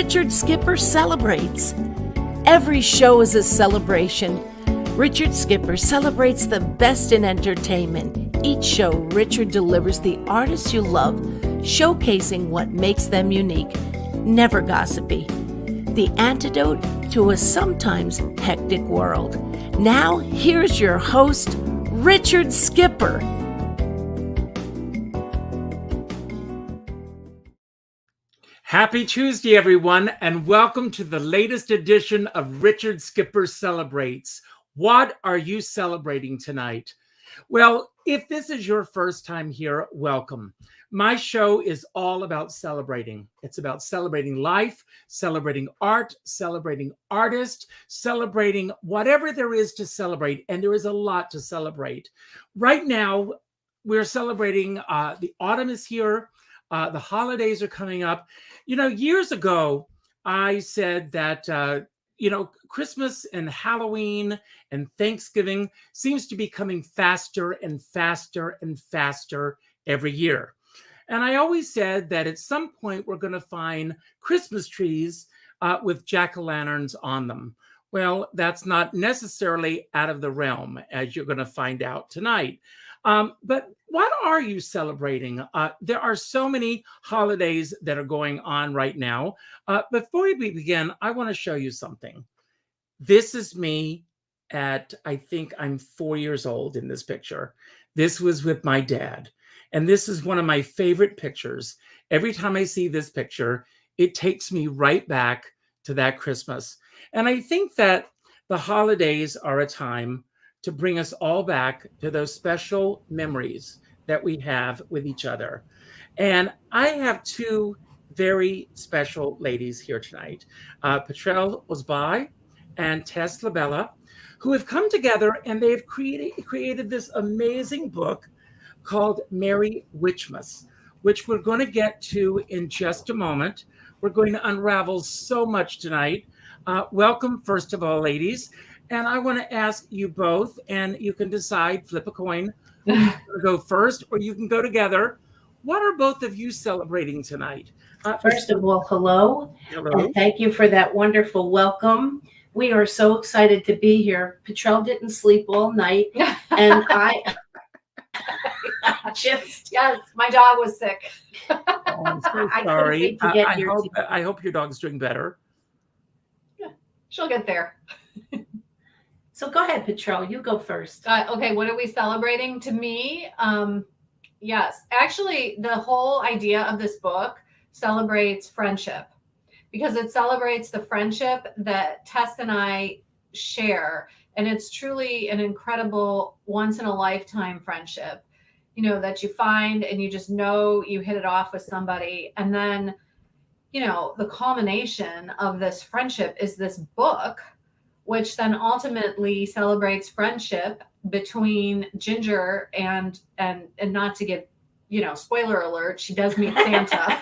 Richard Skipper celebrates. Every show is a celebration. Richard Skipper celebrates the best in entertainment. Each show, Richard delivers the artists you love, showcasing what makes them unique. Never gossipy. The antidote to a sometimes hectic world. Now, here's your host, Richard Skipper. Happy Tuesday, everyone, and welcome to the latest edition of Richard Skipper Celebrates. What are you celebrating tonight? Well, if this is your first time here, welcome. My show is all about celebrating. It's about celebrating life, celebrating art, celebrating artists, celebrating whatever there is to celebrate, and there is a lot to celebrate. Right now, we're celebrating, the autumn is here, the holidays are coming up. You know, years ago, I said that, Christmas and Halloween and Thanksgiving seems to be coming faster and faster and faster every year. And I always said that at some point we're going to find Christmas trees with jack-o'-lanterns on them. Well, that's not necessarily out of the realm, as you're going to find out tonight. But what are you celebrating? There are so many holidays that are going on right now. Before we begin, I want to show you something. This is me at, I think I'm 4 years old in this picture. This was with my dad. And this is one of my favorite pictures. Every time I see this picture, it takes me right back to that Christmas. And I think that the holidays are a time to bring us all back to those special memories that we have with each other. And I have two very special ladies here tonight, PETRELL OZBAY and Tess, who have come together and they've created this amazing book called Merry Witchmas, which we're going to get to in just a moment. We're going to unravel so much tonight. Welcome, first of all, ladies. And I want to ask you both, and you can decide, flip a coin, go first, or you can go together. What are both of you celebrating tonight? First of all, hello. And thank you for that wonderful welcome. We are so excited to be here. PETRELL didn't sleep all night, and I yes, my dog was sick. Oh, I'm so sorry. I hope your dog's doing better. Yeah, she'll get there. So go ahead, PETRELL. You go first. Okay, what are we celebrating? To me, yes. Actually, the whole idea of this book celebrates friendship because it celebrates the friendship that Tess and I share. And it's truly an incredible once-in-a-lifetime friendship, you know, that you find and you just know you hit it off with somebody. And then, you know, the culmination of this friendship is this book, which then ultimately celebrates friendship between Ginger and not to give, you know, spoiler alert, she does meet Santa.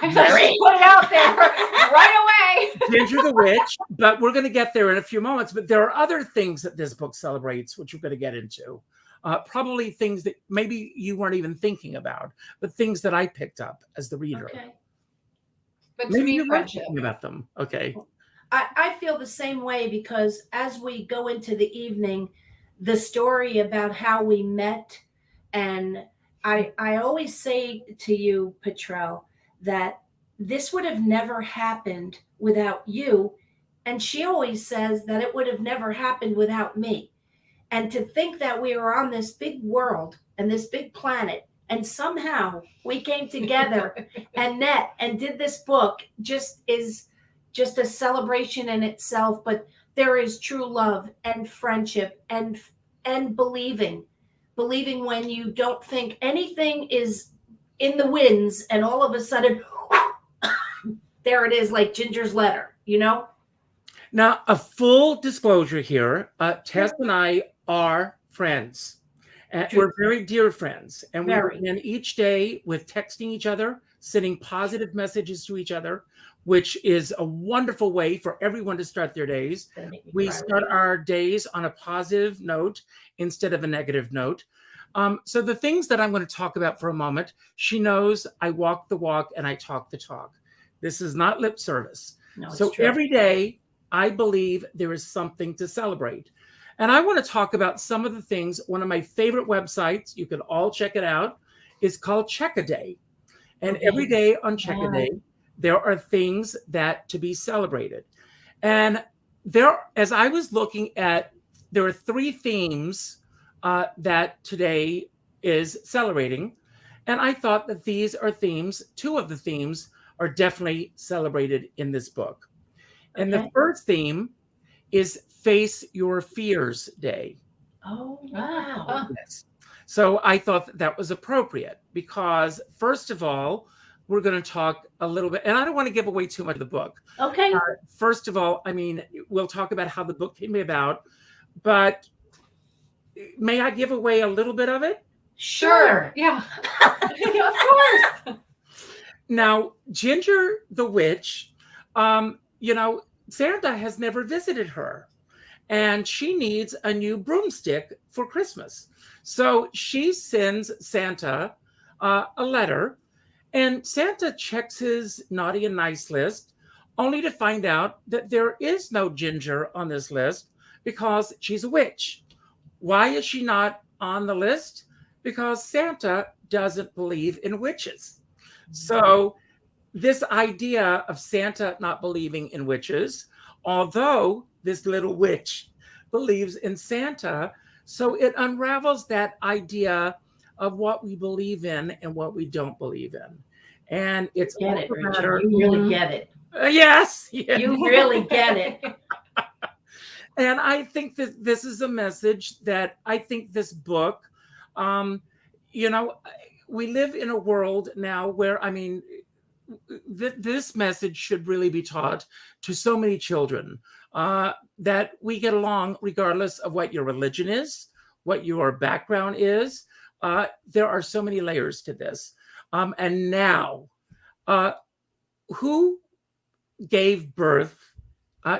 Put it out there right away. Ginger the witch, but we're going to get there in a few moments. But there are other things that this book celebrates, which we're going to get into. Probably things that maybe you weren't even thinking about, but things that I picked up as the reader. Okay. But maybe you weren't thinking about them. Okay. I feel the same way because as we go into the evening, the story about how we met, and I always say to you, PETRELL, that this would have never happened without you. And she always says that it would have never happened without me. And to think that we were on this big world and this big planet, and somehow we came together and met and did this book is just a celebration in itself. But there is true love and friendship and believing when you don't think anything is in the winds, and all of a sudden there it is, like Ginger's letter, you know? Now, a full disclosure here, Tess and I are friends. And we're very dear friends. And we begin each day with texting each other, sending positive messages to each other, which is a wonderful way for everyone to start their days. We start our days on a positive note instead of a negative note. So the things that I'm going to talk about for a moment, she knows I walk the walk and I talk the talk. This is not lip service. No, so every day, I believe there is something to celebrate. And I want to talk about some of the things. One of my favorite websites, you can all check it out, is called Check-A-Day. And every day on Check-A-Day, there are things that to be celebrated. And there, as I was looking at, there are 3 themes that today is celebrating. And I thought that these are themes, 2 of the themes are definitely celebrated in this book. And the first theme is Face Your Fears Day. Oh, wow. Yes. So I thought that was appropriate because, first of all, we're going to talk a little bit, and I don't want to give away too much of the book. Okay. First of all, I mean, we'll talk about how the book came about, but may I give away a little bit of it? Sure. Yeah. Of course. Now, Ginger the witch, you know, Santa has never visited her and she needs a new broomstick for Christmas. So she sends Santa a letter, and Santa checks his naughty and nice list only to find out that there is no Ginger on this list because she's a witch. Why is she not on the list? Because Santa doesn't believe in witches. So this idea of Santa not believing in witches, although this little witch believes in Santa, so it unravels that idea of what we believe in and what we don't believe in. And it's get it, Richard. You really get it. Yes. You really get it. And I think that this is a message that I think this book, you know, we live in a world now where, I mean, this message should really be taught to so many children that we get along regardless of what your religion is, what your background is. There are so many layers to this. And now, who gave birth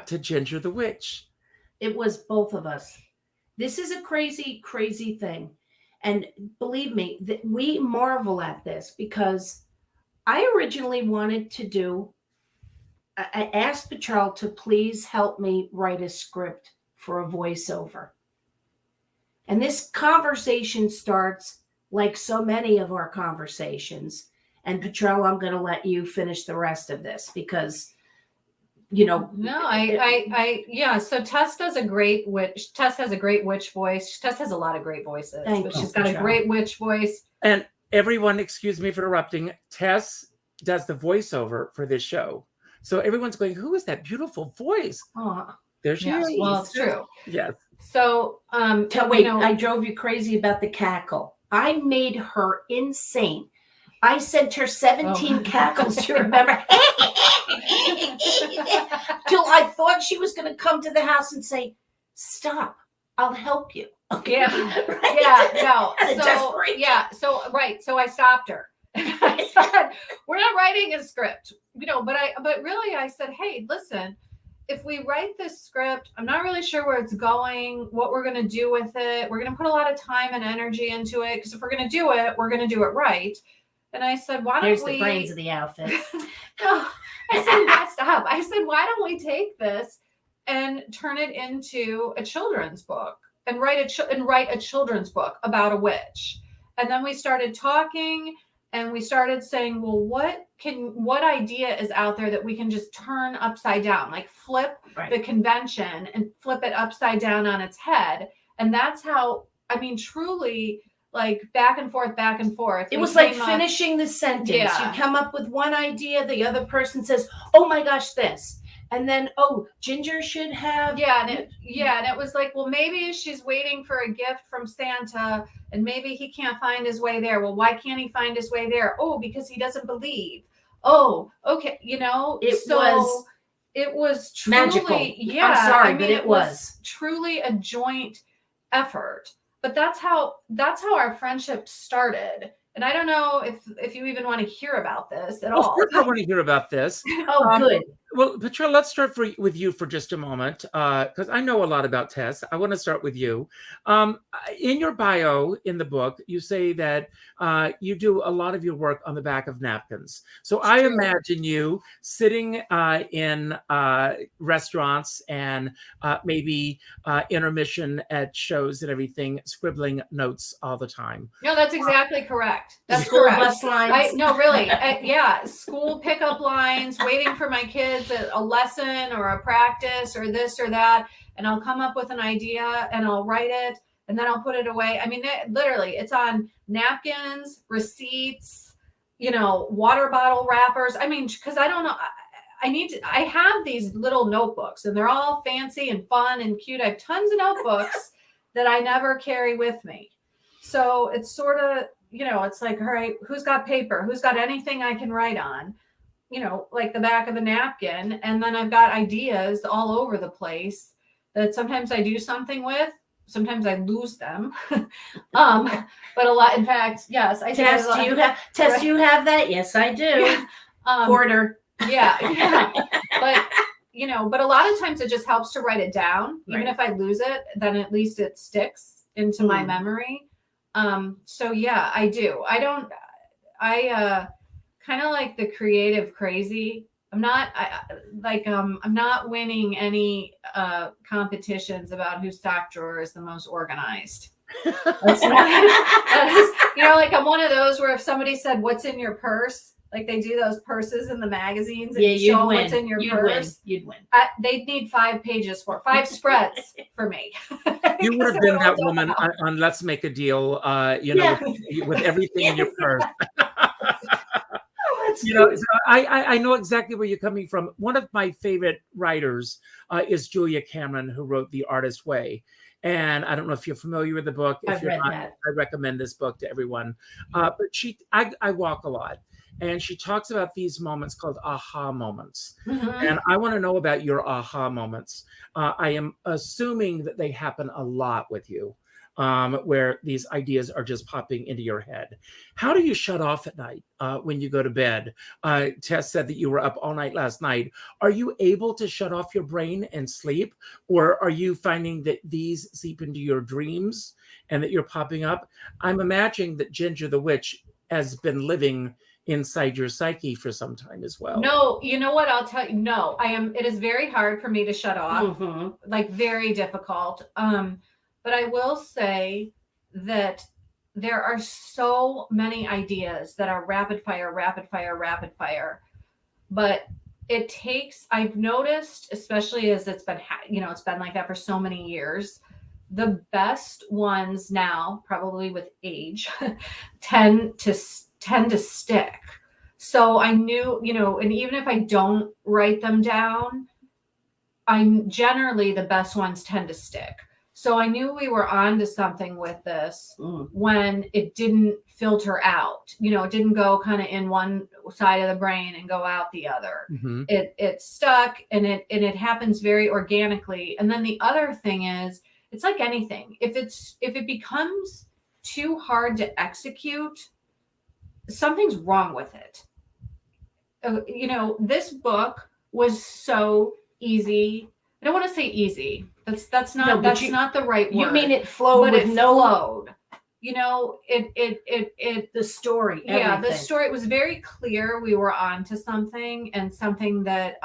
to Ginger the Witch? It was both of us. This is a crazy, crazy thing. And believe me, we marvel at this because I originally wanted to do, I asked PETRELL to please help me write a script for a voiceover. And this conversation starts like so many of our conversations. And PETRELL, I'm going to let you finish the rest of this because, you know. No, yeah. So Tess does a great witch. Tess has a great witch voice. Tess has a lot of great voices, but she's got a great witch voice. And everyone, excuse me for interrupting, Tess does the voiceover for this show. So everyone's going, who is that beautiful voice? There she is. Well, it's true. Yes. So, wait, I drove you crazy about the cackle. I made her insane. I sent her 17 cackles, do you remember? Till I thought she was going to come to the house and say, stop, I'll help you. Okay. Yeah. Right? Yeah. No. So, yeah. So, right. So I stopped her. I said, we're not writing a script, you know, but really I said, hey, listen, if we write this script, I'm not really sure where it's going, what we're going to do with it. We're going to put a lot of time and energy into it. Because if we're going to do it, we're going to do it right. And I said, why don't we... the brains of the outfit. No, I said, stop. I said, why don't we take this and turn it into a children's book and write a children's book about a witch? And then we started talking and we started saying, well, what idea is out there that we can just turn upside down, like flip the convention and flip it upside down on its head. And that's how, I mean, truly, like back and forth. It was like finishing the sentence. Yeah. You come up with one idea, the other person says, oh my gosh, this. And then, oh, Ginger should have. And it was like, well, maybe she's waiting for a gift from Santa and maybe he can't find his way there. Well, why can't he find his way there? Oh, because he doesn't believe. oh, okay, you know, It was truly magical. Yeah, I'm sorry, I mean, but it was. truly a joint effort. But that's how our friendship started. And I don't know if you even want to hear about this at Well, of all. course I want to hear about this. Oh, good. Well, Petrel, let's start with you for just a moment, because I know a lot about Tess. I want to start with you. In your bio in the book, you say that you do a lot of your work on the back of napkins. So I true. imagine you sitting in restaurants and maybe intermission at shows and everything, scribbling notes all the time. No, that's exactly correct. That's School correct. bus lines. No, really. Yeah, school pickup lines, waiting for my kids at a lesson or a practice or this or that. And I'll come up with an idea and I'll write it and then I'll put it away. I mean, literally, it's on napkins, receipts, you know, water bottle wrappers. I mean, because I don't know. I have these little notebooks and they're all fancy and fun and cute. I have tons of notebooks that I never carry with me. So it's sort of, you know, it's like, all right, who's got paper? Who's got anything I can write on? You know, like the back of the napkin. And then I've got ideas all over the place that sometimes I do something with. Sometimes I lose them. But a lot, in fact, yes, I Tess, do you have that? Yes, I do. Yeah. Quarter. Yeah. But, you know, but a lot of times it just helps to write it down. Even Right. if I lose it, then at least it sticks into my memory. So yeah, I do. I kind of like the creative crazy. I'm not winning any competitions about whose sock drawer is the most organized. That's not, you know, like I'm one of those where if somebody said, "What's in your purse?" Like they do those purses in the magazines and Yeah, you you'd show win. what's in your You'd purse. win. You'd win. They'd need 5 pages for 5 spreads for me. You would have been that woman on Let's Make a Deal, you know, with everything in your purse. You know, so I know exactly where you're coming from. One of my favorite writers is Julia Cameron, who wrote The Artist Way. And I don't know if you're familiar with the book. If I've you're read not, that. I recommend this book to everyone. But I walk a lot. And she talks about these moments called aha moments. Mhm. And I want to know about your aha moments. I am assuming that they happen a lot with you, where these ideas are just popping into your head. How do you shut off at night when you go to bed? Tess said that you were up all night last night. Are you able to shut off your brain and sleep? Or are you finding that these seep into your dreams and that you're popping up? I'm imagining that Ginger the Witch has been living inside your psyche for some time as well. No, you know what? I'll tell you. No, it is very hard for me to shut off, Mhm. like very difficult. But I will say that there are so many ideas that are rapid fire. But it takes, I've noticed, especially as it's been, it's been like that for so many years, the best ones now, probably with age, tend to stick. So I knew, and even if I don't write them down, generally the best ones tend to stick. So I knew we were on to something with this when it didn't filter out. It didn't go kind of in one side of the brain and go out the other. Mm-hmm. It stuck, and it happens very organically. And then the other thing is, it's like anything. If it becomes too hard to execute, something's wrong with it. This book was so easy. I don't want to say easy. That's not the right word. You mean it flowed, but with it no flowed. The story. Yeah, the everything. story, it was very clear we were on to something, and something that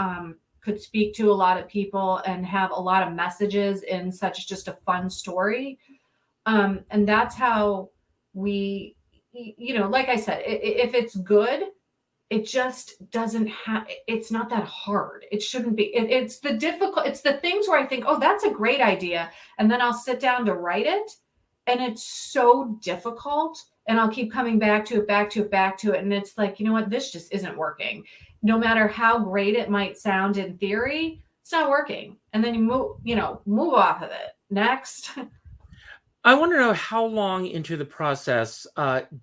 could speak to a lot of people and have a lot of messages in such just a fun story. And that's how we, like I said, if it's good, it just doesn't have, it's not that hard. It shouldn't be. It's the things where I think, oh, that's a great idea. And then I'll sit down to write it, and it's so difficult, and I'll keep coming back to it. And it's like, you know what, this just isn't working. No matter how great it might sound in theory, it's not working. And then you move off of it. Next. I want to know, how long into the process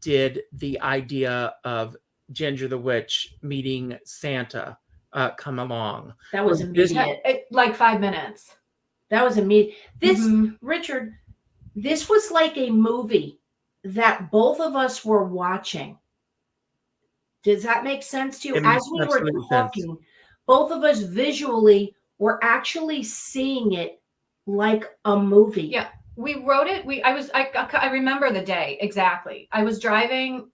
did the idea of Ginger the Witch meeting Santa come along? That was immediate. Like 5 minutes. That was immediate. This, Mhm. Richard, this was like a movie that both of us were watching. Does that make sense to you? It As makes we were absolute sense. talking, both of us visually were actually seeing it like a movie. Yeah. We wrote it. I remember the day exactly. I was driving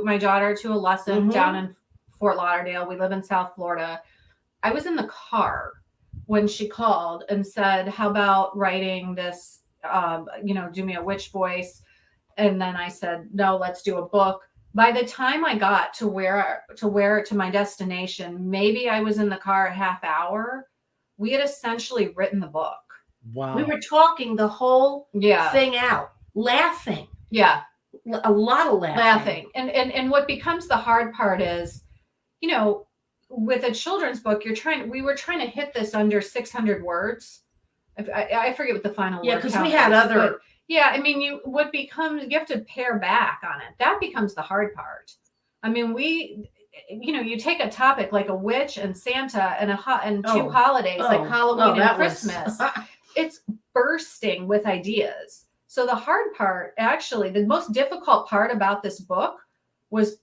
my daughter to a lesson Mhm. down in Fort Lauderdale. We live in South Florida. I was in the car when she called and said, "How about writing this? Do me a witch voice." And then I said, "No, let's do a book." By the time I got to my destination, maybe I was in the car a half hour. We had essentially written the book. Wow. We were talking the whole thing out, laughing. Yeah. A lot of laughing. And what becomes the hard part is, with a children's book, we were trying to hit this under 600 words. I forget what the final word because we count had is, other. but yeah, I mean, you have to pare back on it. That becomes the hard part. I mean, you take a topic like a witch and Santa and two holidays like Halloween and Christmas. It's bursting with ideas. So the hard part, actually, the most difficult part about this book was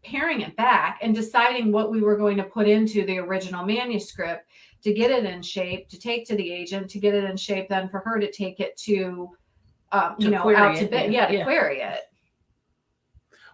paring it back and deciding what we were going to put into the original manuscript to get it in shape, to take to the agent, to get it in shape, then for her to take it to query out to it, bid, to query it.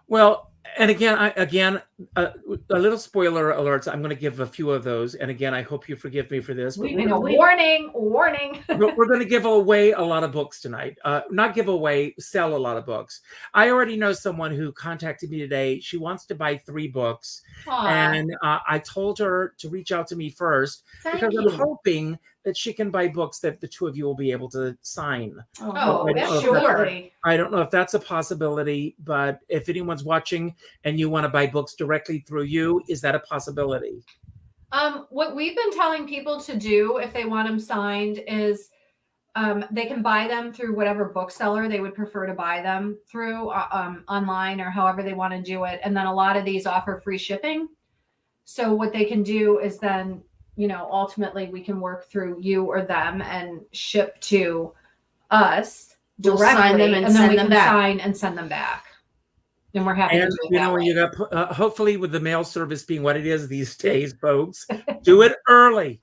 Well, and again, a little spoiler alerts. I'm going to give a few of those. And again, I hope you forgive me for this. But warning. We're going to give away a lot of books tonight. Not give away, sell a lot of books. I already know someone who contacted me today. She wants to buy 3 books. Aww. And I told her to reach out to me first because I'm hoping that she can buy books that the two of you will be able to sign. Surely. I don't know if that's a possibility, but if anyone's watching and you want to buy books directly through you, is that a possibility? What we've been telling people to do if they want them signed is they can buy them through whatever bookseller they would prefer to buy them through, online or however they want to do it. And then a lot of these offer free shipping. So what they can do is then, ultimately we can work through you or them and ship to us directly, and then we can sign and send them back. And we're happy to do it that way. You got hopefully with the mail service being what it is these days, folks, do it early.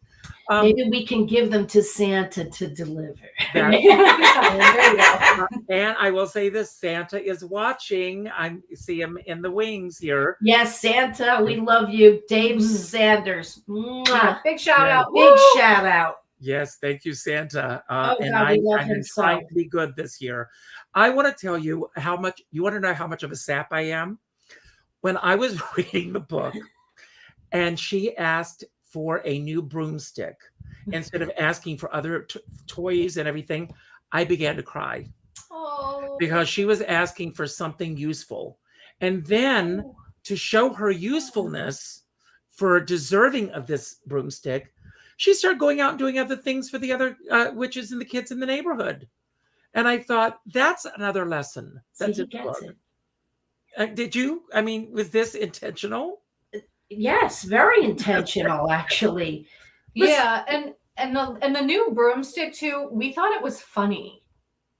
Maybe we can give them to Santa to deliver. There you go. And I will say this: Santa is watching. I see him in the wings here. Yes, Santa, we love you, Dave Sanders. Mwah. Big shout out! Big shout out! Yes, thank you, Santa. And I'm trying to be good this year. I want to tell you how much. You want to know how much of a sap I am? When I was reading the book, and she asked for a new broomstick instead of asking for other toys and everything, I began to cry. Because she was asking for something useful. And then to show her usefulness for deserving of this broomstick, she started going out and doing other things for the other witches and the kids in the neighborhood. And I thought, that's another lesson. That's it. Did you? I mean, was this intentional? Yes, very intentional, actually. Yeah, and the new broomstick too. We thought it was funny,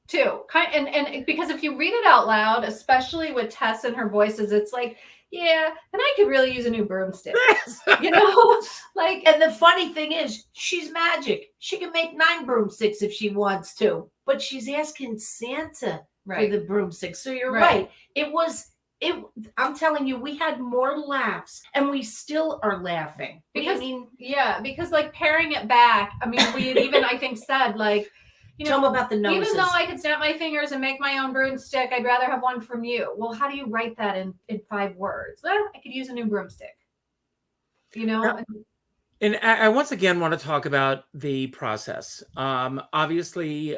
too. And because if you read it out loud, especially with Tess and her voices, it's like, yeah, and I could really use a new broomstick. And the funny thing is, she's magic. She can make 9 broomsticks if she wants to, but she's asking Santa for the broomstick. So you're right. I'm telling you, we had more laughs, and we still are laughing. Because like paring it back. I mean, we had even I think said like, tell them about the noses. Even though I could snap my fingers and make my own broomstick, I'd rather have one from you. Well, how do you write that in 5 words? Well, I could use a new broomstick. And I once again want to talk about the process. Obviously,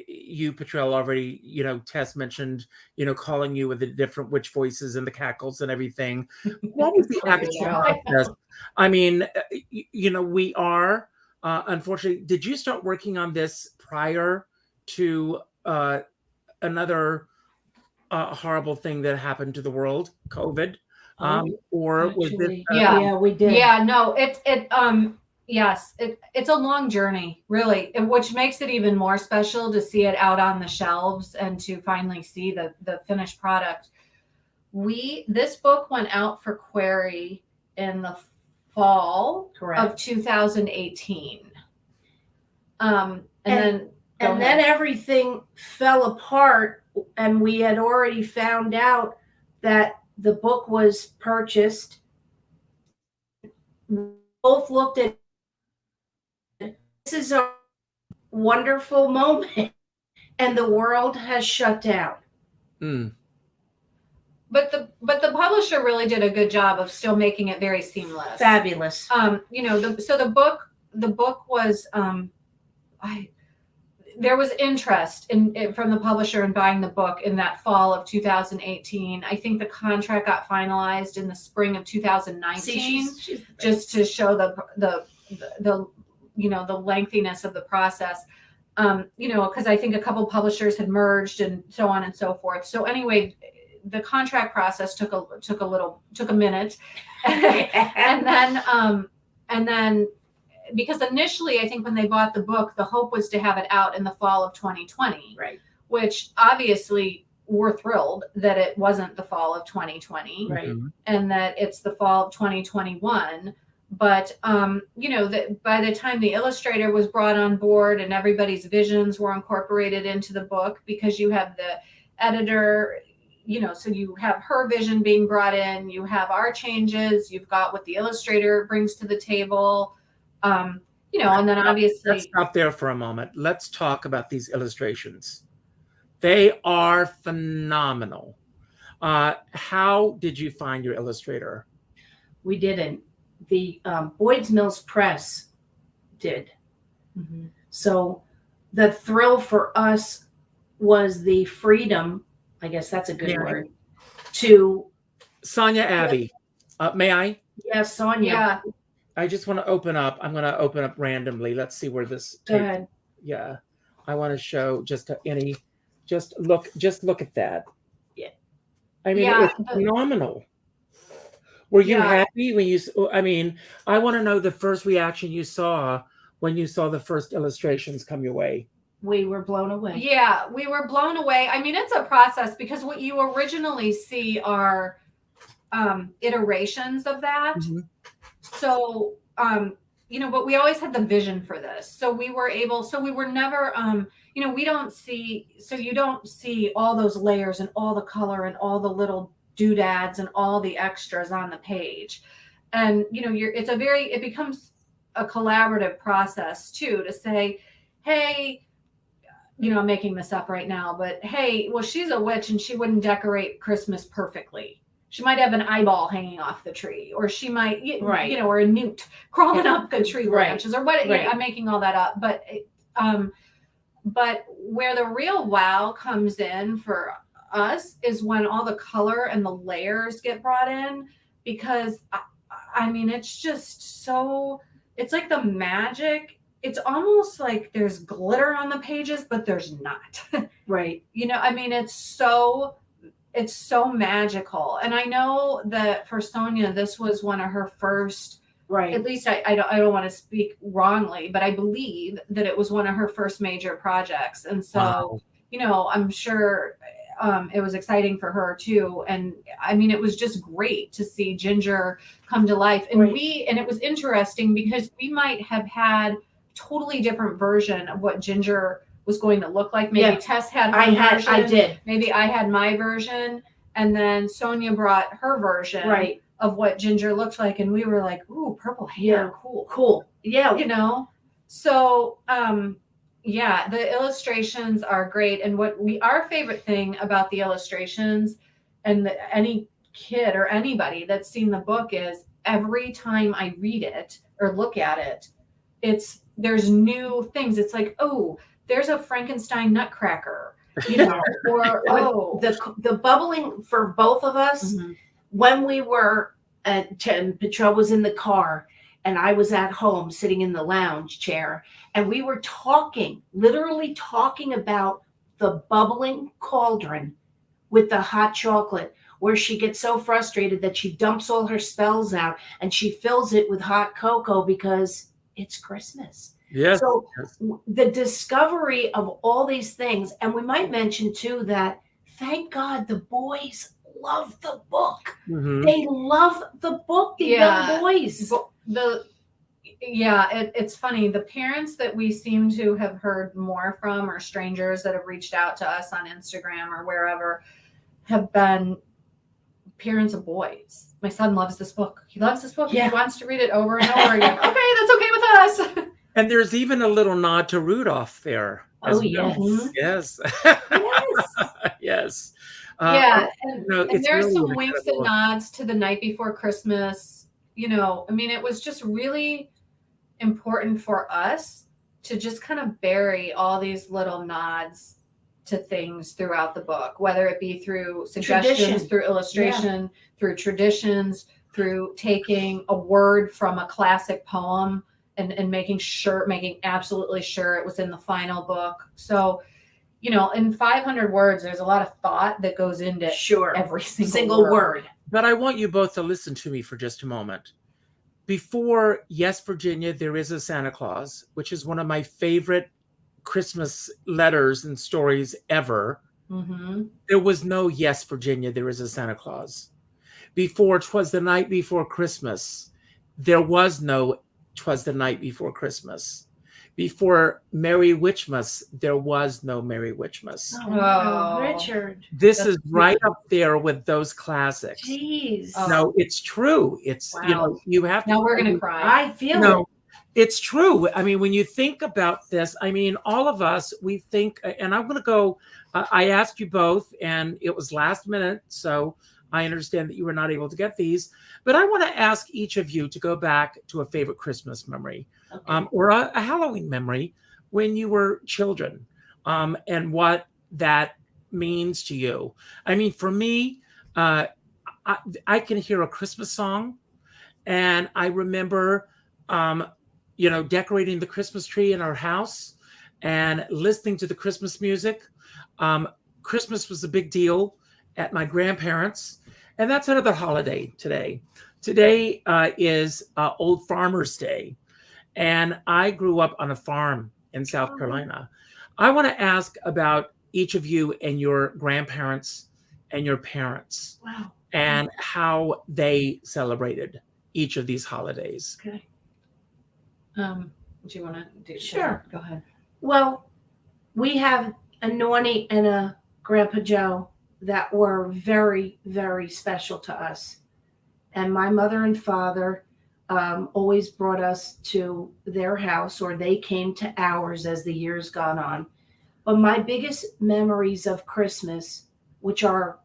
you, PETRELL, already, Tess mentioned, calling you with the different witch voices and the cackles and everything. What was the actual process? I mean, we are, unfortunately, did you start working on this prior to another horrible thing that happened to the world, COVID? Or was it? Actually, Yeah. we did. Yeah, no, yes, it's a long journey, really, which makes it even more special to see it out on the shelves and to finally see the finished product. This book went out for query in the fall of 2018. And then everything fell apart, and we had already found out that the book was purchased. We both looked at it. This is a wonderful moment, and the world has shut down. But the publisher really did a good job of still making it very seamless. Fabulous. The book was there was interest from the publisher in buying the book in that fall of 2018. I think the contract got finalized in the spring of 2019, just to show the lengthiness of the process. Because I think a couple publishers had merged and so on and so forth. So anyway, the contract process took a minute, and then because initially I think when they bought the book, the hope was to have it out in the fall of 2020, right? Which obviously we're thrilled that it wasn't the fall of 2020, right? And that it's the fall of 2021. But that by the time the illustrator was brought on board and everybody's visions were incorporated into the book, because you have the editor, so you have her vision being brought in, you have our changes, you've got what the illustrator brings to the table, and then obviously. Let's stop there for a moment. Let's talk about these illustrations. They are phenomenal. How did you find your illustrator? We didn't. The Boyd's Mills Press did. Mm-hmm. So the thrill for us was the freedom, I guess that's a good word, to Sonia Abbey. May I? Yes, Sonia. Yeah. I just want to open up. I'm going to open up randomly. Let's see where this Go ahead. Yeah. I want to show just look at that. Yeah. I mean, it's phenomenal. Were you happy when I want to know the first reaction you saw when you saw the first illustrations come your way. We were blown away. Yeah, we were blown away. I mean, it's a process, because what you originally see are iterations of that. Mm-hmm. So, but we always had the vision for this. So we were never, you don't see all those layers and all the color and all the little doodads and all the extras on the page. And, it becomes a collaborative process too, to say, hey, I'm making this up right now, but hey, well, she's a witch and she wouldn't decorate Christmas perfectly. She might have an eyeball hanging off the tree, or she might, or a newt crawling up the tree branches, or what. I'm making all that up, but where the real wow comes in for us is when all the color and the layers get brought in, because it's just so, it's like the magic. It's almost like there's glitter on the pages, but there's not. Right. It's so magical. And I know that for Sonia, this was one of her first, right. At least I don't want to speak wrongly, but I believe that it was one of her first major projects. And so, I'm sure it was exciting for her too. And it was just great to see Ginger come to life. And and it was interesting because we might have had totally different version of what Ginger was going to look like. Maybe Tess had her version. I did. Maybe I had my version, and then Sonia brought her version of what Ginger looked like, and we were like, "Ooh, purple hair, cool." Yeah, So, the illustrations are great, and our favorite thing about the illustrations, and any kid or anybody that's seen the book, is every time I read it or look at it, there's new things. It's like, oh, there's a Frankenstein nutcracker, or the bubbling for both of us. Mm-hmm. When we were PETRELL was in the car and I was at home sitting in the lounge chair, and we were literally talking about the bubbling cauldron with the hot chocolate. where she gets so frustrated that she dumps all her spells out and she fills it with hot cocoa because it's Christmas. Yes. So the discovery of all these things, and we might mention too that thank God the boys love the book. Mhm. They love the book, the young boys. It's funny. The parents that we seem to have heard more from, or strangers that have reached out to us on Instagram or wherever, have been parents of boys. My son loves this book. He loves this book. Yeah. He wants to read it over and over again. Okay, that's okay with us. And there's even a little nod to Rudolph there. Oh, yes. Yes. Yes. Yes. And it's there's really some winks and incredible. nods to The Night Before Christmas. I mean, it was just really important for us to just kind of bury all these little nods to things throughout the book, whether it be through suggestions, Tradition. through illustration, through traditions, through taking a word from a classic poem and making absolutely sure it was in the final book. So, in 500 words, there's a lot of thought that goes into every single word. But I want you both to listen to me for just a moment. Before Yes, Virginia, There Is a Santa Claus, which is one of my favorite Christmas letters and stories ever, there was no Yes, Virginia, There Is a Santa Claus. Before 'Twas the Night Before Christmas, there was no 'Twas the Night Before Christmas. Before Merry Witchmas, there was no Merry Witchmas. Oh, Richard. This is right up there with those classics. Jeez. No, it's true. It's, you have to. Now we're going to cry. I feel it. It's true. I mean, when you think about this, I mean, all of us, we think, and I'm going to go, I asked you both, and it was last minute, so I understand that you were not able to get these, but I want to ask each of you to go back to a favorite Christmas memory, or a Halloween memory when you were children, and what that means to you. I mean, for me, I can hear a Christmas song, and I remember, decorating the Christmas tree in our house and listening to the Christmas music. Christmas was a big deal at my grandparents', and that's another holiday today. Today is Old Farmer's Day, and I grew up on a farm in South Carolina. I want to ask about each of you and your grandparents and your parents, and how they celebrated each of these holidays. Okay. Do you want to do? Sure. Go ahead. Well, we have a Nonny and a Grandpa Joe that were very, very special to us. And my mother and father always brought us to their house, or they came to ours as the years gone on. But my biggest memories of Christmas, which are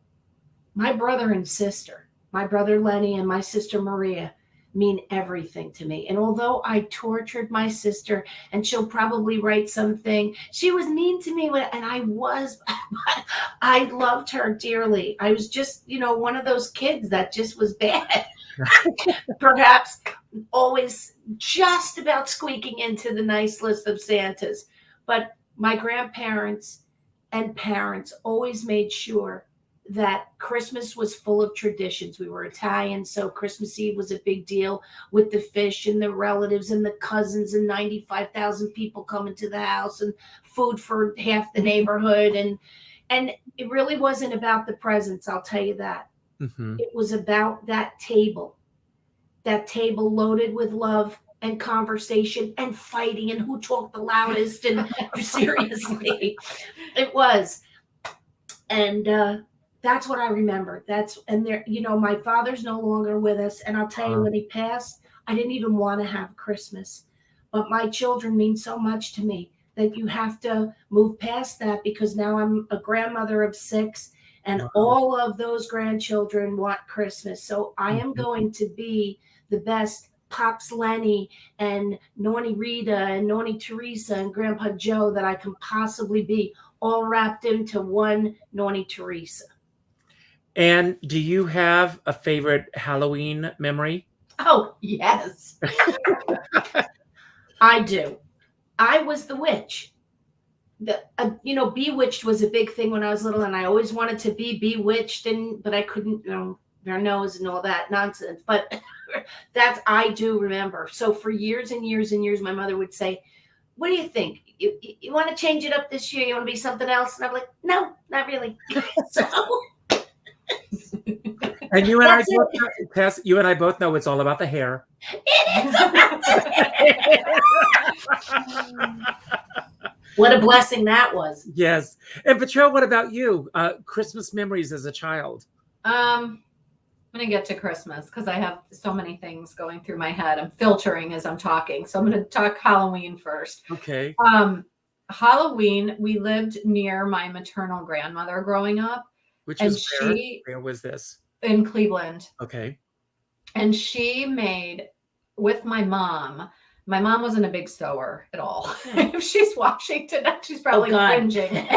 my brother and sister, my brother Lenny and my sister Maria, mean everything to me. And although I tortured my sister, and she'll probably write something, she was mean to me, and I loved her dearly. I was just, one of those kids that just was bad. Perhaps always just about squeaking into the nice list of Santas. But my grandparents and parents always made sure that Christmas was full of traditions. We were Italian, so Christmas Eve was a big deal with the fish and the relatives and the cousins and 95,000 people coming to the house and food for half the neighborhood. And it really wasn't about the presents, I'll tell you that. It was about that table loaded with love and conversation and fighting and who talked the loudest. And seriously, it was. And that's what I remember. My father's no longer with us. And I'll tell you, when he passed, I didn't even want to have Christmas. But my children mean so much to me that you have to move past that, because now I'm a grandmother of 6, and all of those grandchildren want Christmas. So I am going to be the best Pops Lenny and Nonny Rita and Nonny Teresa and Grandpa Joe that I can possibly be, all wrapped into one Nonny Teresa. And do you have a favorite Halloween memory? Oh, yes. I do. I was the witch. bewitched was a big thing when I was little, and I always wanted to be bewitched, but I couldn't, their nose and all that nonsense. But I do remember. So for years and years and years, my mother would say, "What do you think? You want to change it up this year? You want to be something else?" And I'm like, "No, not really." So. And you and I both know, Tess, you and I both know it's all about the hair. What a blessing that was. Yes. And PETRELL, what about you? Christmas memories as a child? I'm going to get to Christmas because I have so many things going through my head. I'm filtering as I'm talking. So I'm going to talk Halloween first. Okay. Halloween, we lived near my maternal grandmother growing up. Which was where was this? In Cleveland. Okay. And she made, with my mom wasn't a big sewer at all. If she's watching tonight, she's probably cringing.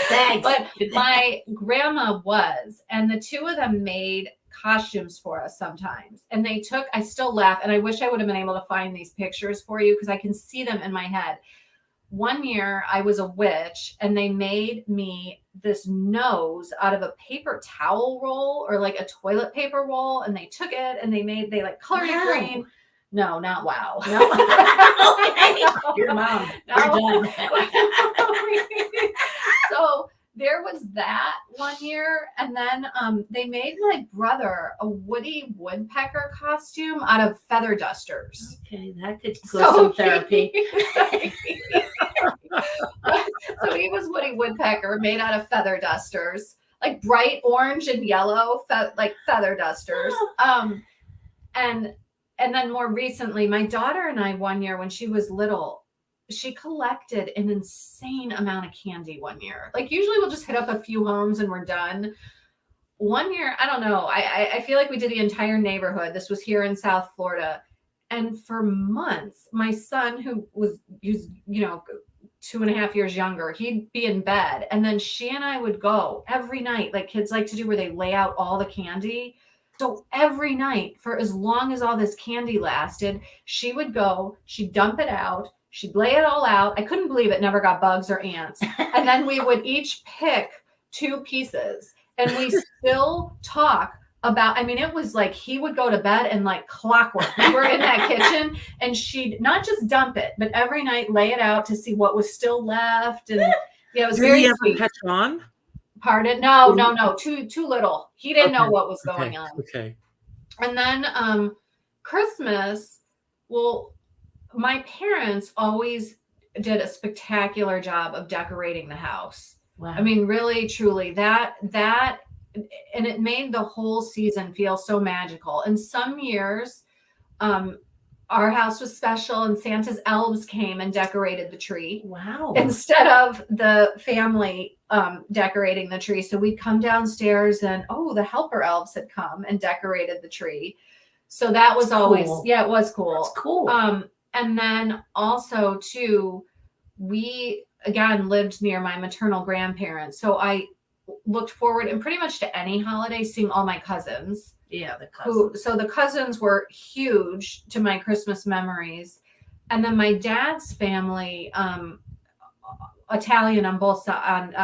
Thanks. But my grandma was, and the two of them made costumes for us sometimes. And I still laugh, and I wish I would have been able to find these pictures for you because I can see them in my head. One year I was a witch, and they made me this nose out of a paper towel roll or like a toilet paper roll, and they took it and they like colored it green. No, not wow. No. Okay. Your mom. No. You're done. So there was that one year, and then they made my brother a Woody Woodpecker costume out of feather dusters. Okay, that could go some therapy. So he was Woody Woodpecker made out of feather dusters, like bright orange and yellow, like feather dusters. And then more recently, my daughter and I, one year when she was little, she collected an insane amount of candy one year. Like usually we'll just hit up a few homes and we're done. One year, I don't know. I feel like we did the entire neighborhood. This was here in South Florida. And for months, my son, who was 2.5 years younger, he'd be in bed. And then she and I would go every night, like kids like to do, where they lay out all the candy. So every night, for as long as all this candy lasted, she would go, she'd dump it out, she'd lay it all out. I couldn't believe it never got bugs or ants. And then we would each pick 2 pieces. And we still talk about, it was like he would go to bed and like clockwork. We were in that kitchen and she'd not just dump it, but every night lay it out to see what was still left. And yeah, it was very sweet. Catch on? Pardon? No. Too little. He didn't know what was going on. Okay. And then Christmas, well, my parents always did a spectacular job of decorating the house. Wow. Really, truly, that, and it made the whole season feel so magical. And some years, our house was special and Santa's elves came and decorated the tree. Wow. Instead of the family decorating the tree. So we'd come downstairs and, the helper elves had come and decorated the tree. So that was always, cool. Yeah, it was cool. That's cool. And then also too, we again lived near my maternal grandparents. So I looked forward and pretty much to any holiday seeing all my cousins. Yeah, the cousins. So the cousins were huge to my Christmas memories. And then my dad's family, Italian on both sides,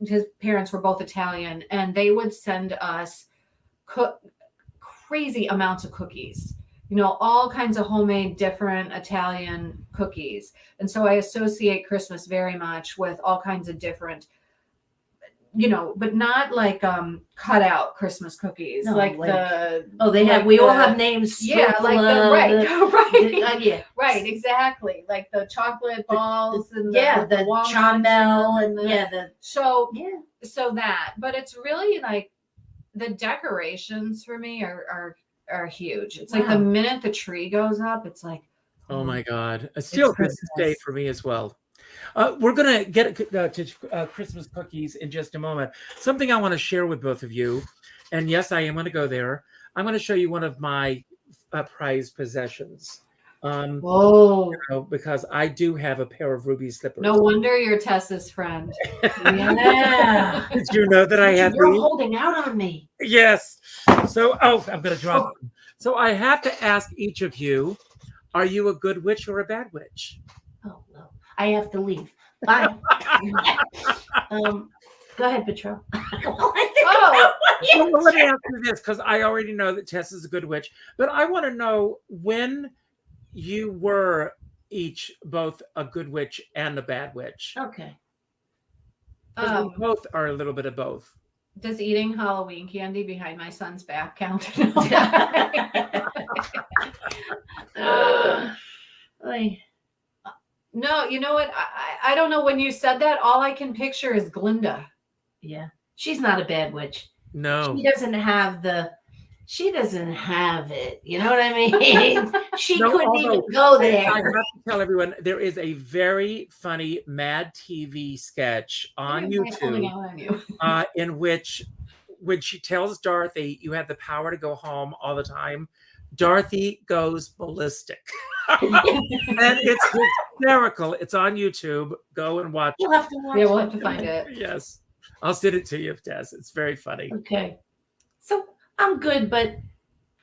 his parents were both Italian, and they would send us crazy amounts of cookies, all kinds of homemade different Italian cookies. And so I associate Christmas very much with all kinds of different, but not like cut out Christmas cookies. No, we all have names. Yeah, like right. Yeah. Right, exactly. Like the chocolate balls and the caramel and so that. But it's really like the decorations for me are huge. It's like the minute the tree goes up, it's like, oh my God. It's still Christmas Day for me as well. We're going to get to Christmas cookies in just a moment. Something I want to share with both of you, and yes, I am going to go there. I'm going to show you one of my prized possessions. Because I do have a pair of ruby slippers. No wonder you're Tess's friend. Yeah. Did you know that I have You're these? holding out on me. Yes. So, I'm going to drop them. So I have to ask each of you, are you a good witch or a bad witch? Oh, no. I have to leave. Bye. Go ahead, Petrel. Oh, Well, let me ask you this, because I already know that Tess is a good witch, but I want to know when you were each both a good witch and a bad witch. Okay. 'Cause we both are a little bit of both. Does eating Halloween candy behind my son's back count? No, you know what? I don't know. When you said that, all I can picture is Glinda. Yeah. She's not a bad witch. No. She doesn't have it. You know what I mean? She couldn't even go there. I have to tell everyone, there is a very funny Mad TV sketch on YouTube in which when she tells Dorothy, you have the power to go home all the time, Dorothy goes ballistic. And it's hysterical. It's on YouTube. Go and watch We'll have to watch we'll have to find it. Yes. I'll send it to you, Tess. It's very funny. Okay. So I'm good, but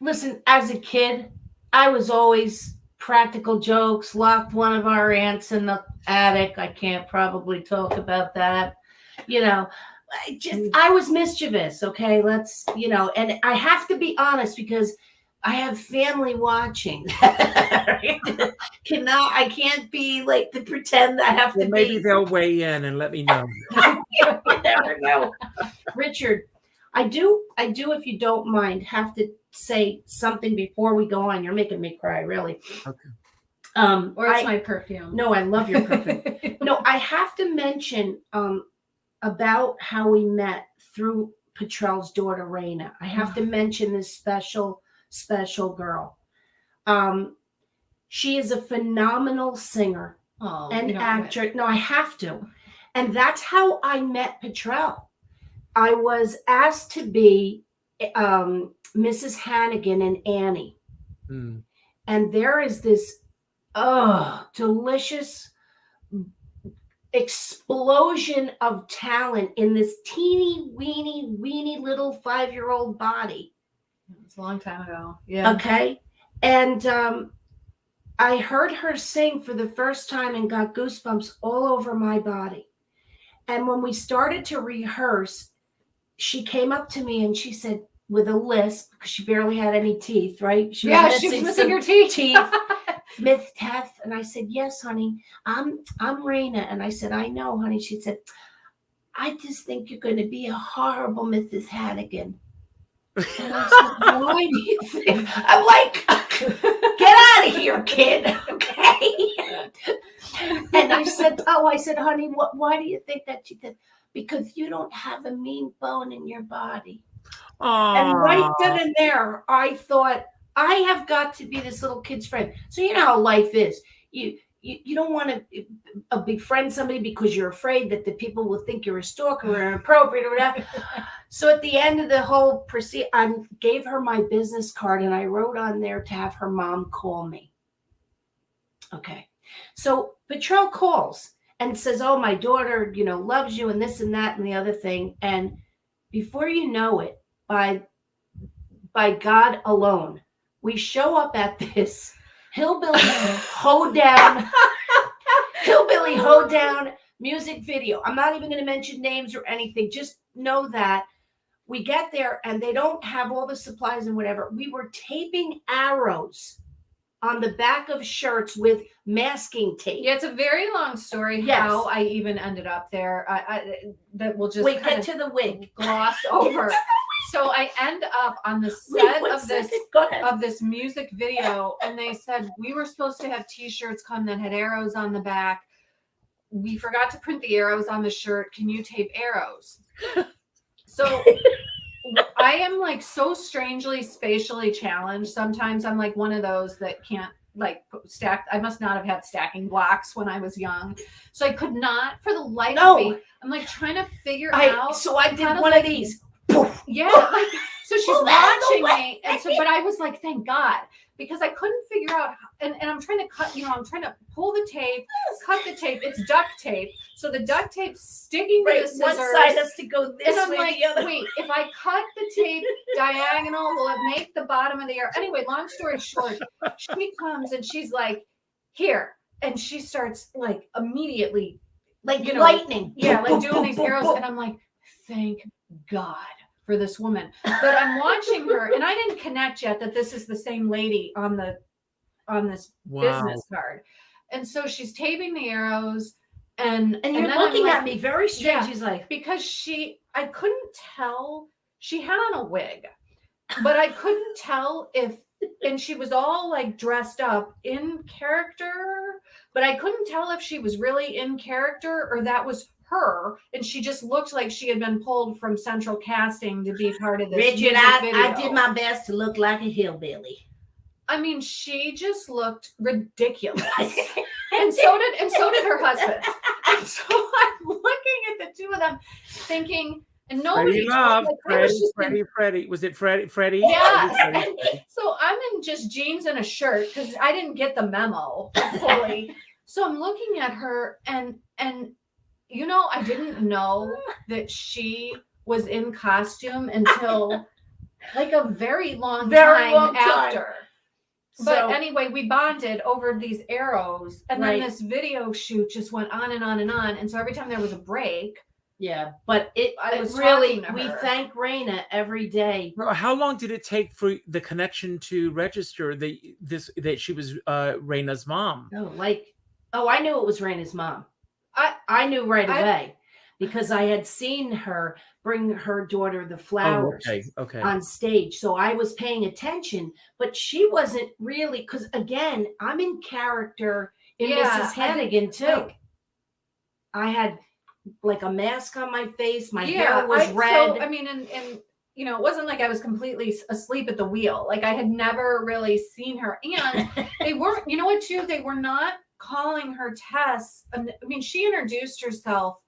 listen, as a kid, I was always practical jokes, locked one of our aunts in the attic. I can't probably talk about that. You know, I was mischievous. Okay. And I have to be honest because I have family watching. I can't be like to pretend I have to maybe they'll weigh in and let me know. You never know. Richard, I do, if you don't mind, have to say something before we go on. You're making me cry, really. Okay. Or it's my perfume. No, I love your perfume. No, I have to mention about how we met through PETRELL's daughter, Raina. I have to mention this special girl. She is a phenomenal singer and actor. No, I have to. And that's how I met PETRELL. I was asked to be Mrs. Hannigan in Annie. Mm. And there is this delicious explosion of talent in this teeny weeny little 5-year-old body. It's a long time ago. Yeah. Okay. And I heard her sing for the first time and got goosebumps all over my body. And when we started to rehearse, she came up to me and she said, with a lisp, because she barely had any teeth, right? She was missing her teeth. Miss Tess. And I said, yes, honey, I'm Raina. And I said, I know, honey. She said, I just think you're going to be a horrible Mrs. Hannigan. And I said, why do you think? I'm like, get out of here, kid. Okay. And I said, honey, why do you think that? She said, because you don't have a mean bone in your body. Aww. And right then and there, I thought, I have got to be this little kid's friend. So you know how life is. You don't want to befriend somebody because you're afraid that the people will think you're a stalker or inappropriate or whatever. So at the end of the whole I gave her my business card and I wrote on there to have her mom call me. Okay. So PETRELL calls and says, oh, my daughter, loves you and this and that and the other thing. And before you know it, by God alone, we show up at this hillbilly hoedown music video. I'm not even going to mention names or anything. Just know that we get there and they don't have all the supplies and whatever. We were taping arrows on the back of shirts with masking tape. Yeah, it's a very long story how I even ended up there. That will just get to the wig. Gloss over. So I end up on the set of this music video, and they said we were supposed to have T-shirts come that had arrows on the back. We forgot to print the arrows on the shirt. Can you tape arrows? So I am like so strangely spatially challenged. Sometimes I'm like one of those that can't like stack. I must not have had stacking blocks when I was young. So I could not for the life of me. I'm like trying to figure out. So I did one of these. Yeah, like so she's watching me, and so but I was like, thank God, because I couldn't figure out, and I'm trying to cut, I'm trying to pull the tape, cut the tape. It's duct tape, so the duct tape's sticking to the scissors. One side has to go this and I'm way, like, the other. Wait, if I cut the tape diagonal, will it make the bottom of the arrow? Anyway, long story short, she comes and she's like, here, and she starts like immediately like you know, lightning. Yeah, like doing these arrows. And I'm like, thank God for this woman. But I'm watching her, and I didn't connect yet that this is the same lady on this business card. And so she's taping the arrows, and you're then looking like, at me very strange. Yeah, She's like, because I couldn't tell. She had on a wig, but I couldn't tell and she was all like dressed up in character, but I couldn't tell if she was really in character or that was her, and she just looked like she had been pulled from central casting to be part of this Richard, music video. I did my best to look like a hillbilly. I mean, she just looked ridiculous. and so did her husband. And so I'm looking at the two of them thinking, and nobody Freddie. Was it Freddie? Yeah. So I'm in just jeans and a shirt because I didn't get the memo fully. So I'm looking at her, and you know, I didn't know that she was in costume until like a very long time after. But anyway, we bonded over these arrows, and then this video shoot just went on and on and on. And so every time there was a break. Yeah, but we thank Raina every day. How long did it take for the connection to register that she was Raina's mom? I knew it was Raina's mom. I knew right away because I had seen her bring her daughter the flowers on stage. So I was paying attention, but she wasn't really, because again, I'm in character in Mrs. Hannigan too. I had like a mask on my face. My hair was red. So, I mean, and you know, it wasn't like I was completely asleep at the wheel. Like I had never really seen her. And they weren't, you know what, too? They were not calling her Tess. I mean, she introduced herself,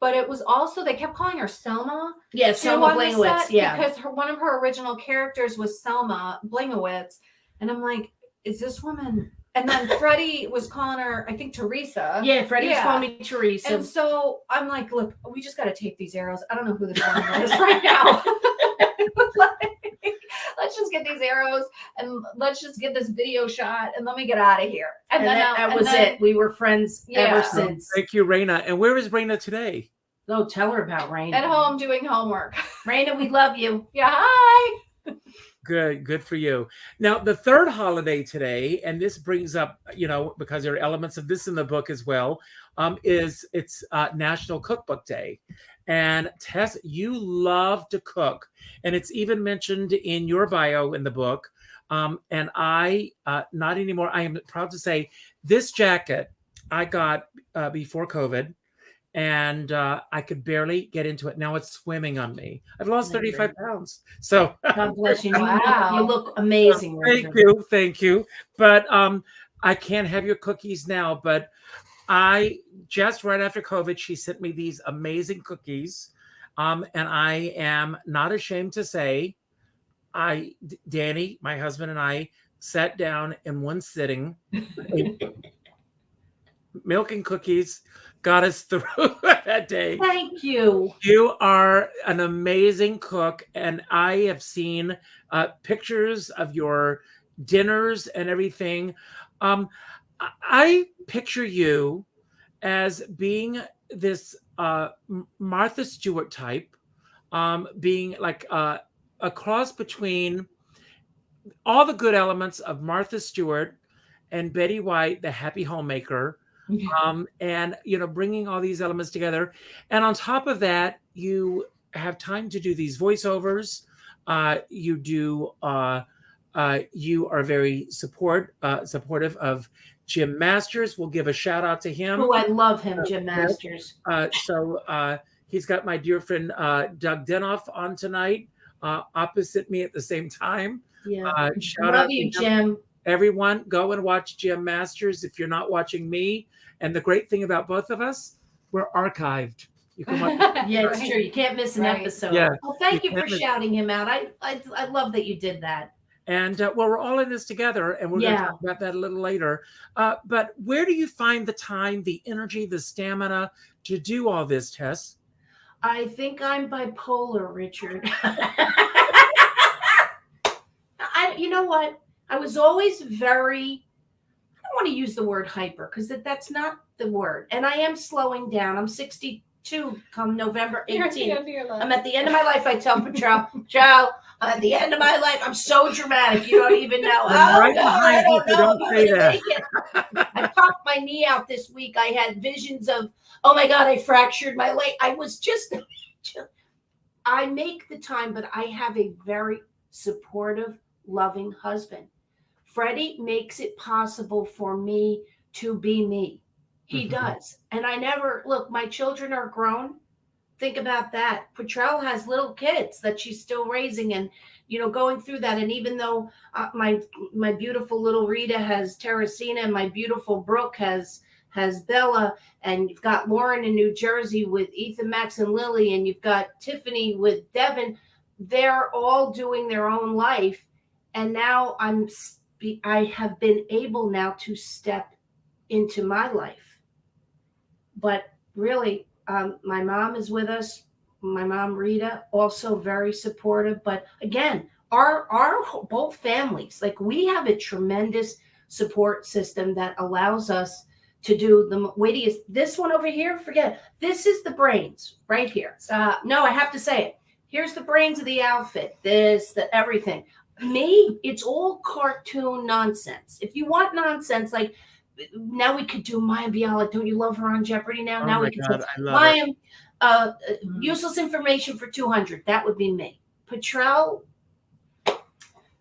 but it was also, they kept calling her Selma. Yeah, Selma Blingowitz. Yeah. Because one of her original characters was Selma Blingowitz. And I'm like, is this woman? And then Freddie was calling her, I think, Teresa. Yeah, Freddie was calling me Teresa. And so I'm like, look, we just got to tape these arrows. I don't know who this woman is right now. Let's just get these arrows and let's just get this video shot and let me get out of here. And then that was it. We were friends ever since. Thank you, Raina. And where is Raina today? Oh, tell her about Raina. At home doing homework. Raina, we love you. Yeah, hi. Good for you. Now, the third holiday today, and this brings up, you know, because there are elements of this in the book as well, it's National Cookbook Day. And Tess, you love to cook. And it's even mentioned in your bio in the book. And I, not anymore, I am proud to say this jacket I got before COVID. And I could barely get into it. Now it's swimming on me. I've lost 35 pounds. So God bless you. Wow. You look amazing. Thank you. But I can't have your cookies now. But I just right after COVID, she sent me these amazing cookies. And I am not ashamed to say, Danny, my husband, and I sat down in one sitting. Milk and cookies got us through that day. Thank you. You are an amazing cook, and I have seen pictures of your dinners and everything. I picture you as being this Martha Stewart type, being like a cross between all the good elements of Martha Stewart and Betty White, the happy homemaker. And, you know, bringing all these elements together. And on top of that, you have time to do these voiceovers. You are very supportive of Jim Masters. We'll give a shout out to him. Oh, I love him, Jim Masters. So he's got my dear friend Doug Denoff on tonight, opposite me at the same time. Yeah. Shout love out you, to Jim. Everyone, go and watch Jim Masters if you're not watching me. And the great thing about both of us, we're archived. You can watch. Yeah, it's true. You can't miss an episode. Yeah. Well, thank you for shouting him out. I love that you did that. And well, we're all in this together, and we're going to talk about that a little later. But where do you find the time, the energy, the stamina to do all this, Tess? I think I'm bipolar, Richard. You know what? I was always very, I want to use the word hyper because that's not the word. And I am slowing down. I'm 62 come November 18th. I'm at the end of my life. I tell PETRELL, I'm at the end of my life. I'm so dramatic. You don't even know. I'm right God, behind I you, don't so know don't if I'm say gonna that. make it. I popped my knee out this week. I had visions of, oh my God, I fractured my leg. I was just, I make the time, but I have a very supportive, loving husband. Freddie makes it possible for me to be me. He does. And I never, look, my children are grown. Think about that. PETRELL has little kids that she's still raising and, going through that. And even though my beautiful little Rita has Teresina and my beautiful Brooke has Bella, and you've got Lauren in New Jersey with Ethan, Max, and Lily, and you've got Tiffany with Devin, they're all doing their own life. And now I have been able now to step into my life. But really, my mom is with us. My mom, Rita, also very supportive. But again, our both families, like we have a tremendous support system that allows us to do the weightiest. This one over here, forget it. This is the brains right here. No, I have to say it. Here's the brains of the outfit. Everything. Me, it's all cartoon nonsense. If you want nonsense, like now we could do Maya Bialik. Don't you love her on Jeopardy now? Oh now my we could God, say I love Maya, useless information for 200. That would be me. PETRELL.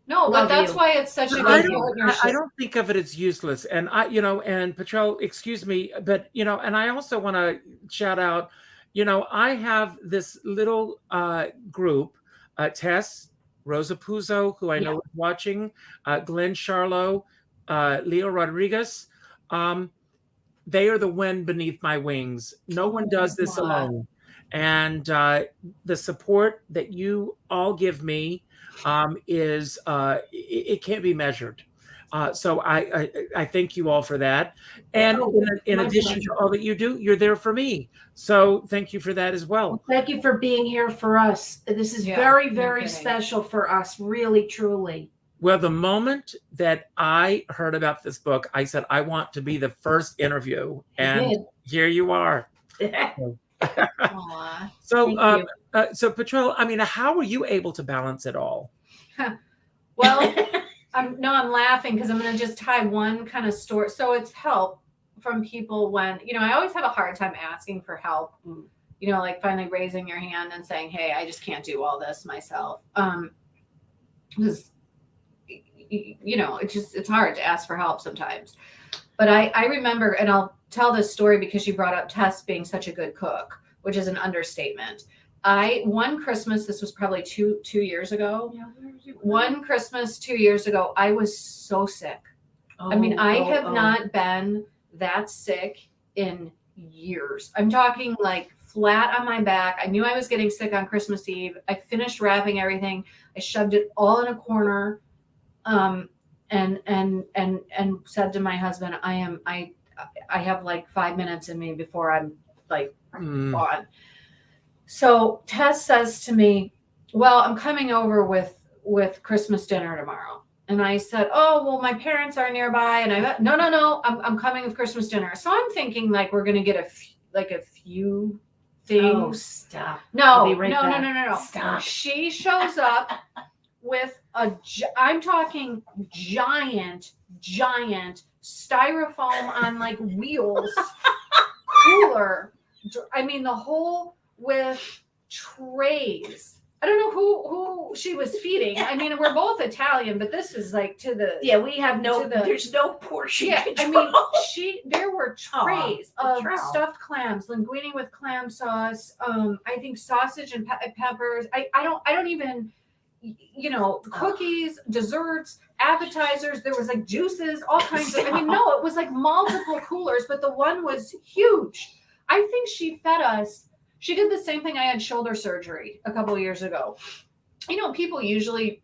No, but that's why it's such a good partnership. I don't think of it as useless. And and PETRELL, excuse me, but and I also want to shout out, I have this little group, Tess, Rosa Puzo, who I know is watching, Glenn Charlo, Leo Rodriguez. They are the wind beneath my wings. No one does this alone. And the support that you all give me is it can't be measured. So I thank you all for that. And in addition to all that you do, you're there for me. So thank you for that as well. Thank you for being here for us. This is very, very special for us, really, truly. Well, the moment that I heard about this book, I said, I want to be the first interview. And here you are. So PETRELL, I mean, how were you able to balance it all? Well, I'm laughing because I'm going to just tie one kind of story. So it's help from people when, I always have a hard time asking for help, like finally raising your hand and saying, hey, I just can't do all this myself. Because, it's hard to ask for help sometimes. But I remember, and I'll tell this story because you brought up Tess being such a good cook, which is an understatement. One Christmas, this was probably two years ago. One Christmas 2 years ago, I was so sick. I mean, I have not been that sick in years. I'm talking like flat on my back. I knew I was getting sick on Christmas Eve. I finished wrapping everything. I shoved it all in a corner, and said to my husband, I have like 5 minutes in me before I'm like gone. So Tess says to me, well, I'm coming over with Christmas dinner tomorrow. And I said, oh, well, my parents are nearby. And no, I'm coming with Christmas dinner. So I'm thinking like, we're going to get a few things. Oh, stop. No. Stop. She shows up with I'm talking giant styrofoam on like wheels cooler. I mean, the whole with trays. I don't know who she was feeding. I mean, we're both Italian, but this is like to the we have there's no portion control. I mean, there were trays of stuffed clams, linguine with clam sauce. I think sausage and peppers. I don't even, cookies, desserts, appetizers. There was like juices, all kinds of. I mean, no, it was like multiple coolers, but the one was huge. I think she fed us. She did the same thing. I had shoulder surgery a couple of years ago. People usually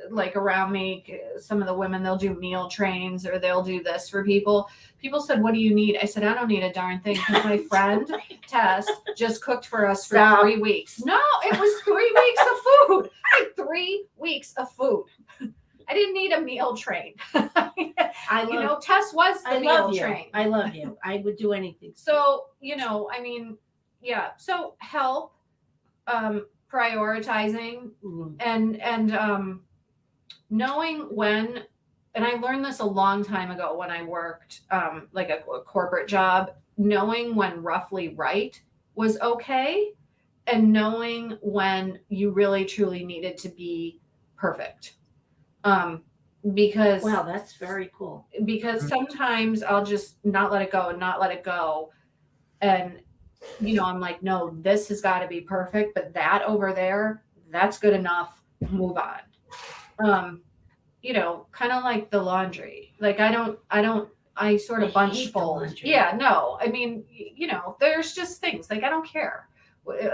like around me, some of the women, they'll do meal trains or they'll do this for people. People said, what do you need? I said, I don't need a darn thing because my friend Tess just cooked for us for 3 weeks. No, it was 3 weeks of food. 3 weeks of food. I didn't need a meal train. I love, Tess was the I meal love you. train. I love you. I would do anything. So, I mean, yeah. So help, prioritizing and knowing when, and I learned this a long time ago when I worked like a corporate job, knowing when roughly right was okay and knowing when you really truly needed to be perfect. Because Wow, that's very cool. Because sometimes I'll just not let it go and not let it go. And, I'm like, no, this has got to be perfect, but that over there, that's good enough. Move on. Kind of like the laundry. Like I sort of bunch fold. Yeah, no, I mean, there's just things like, I don't care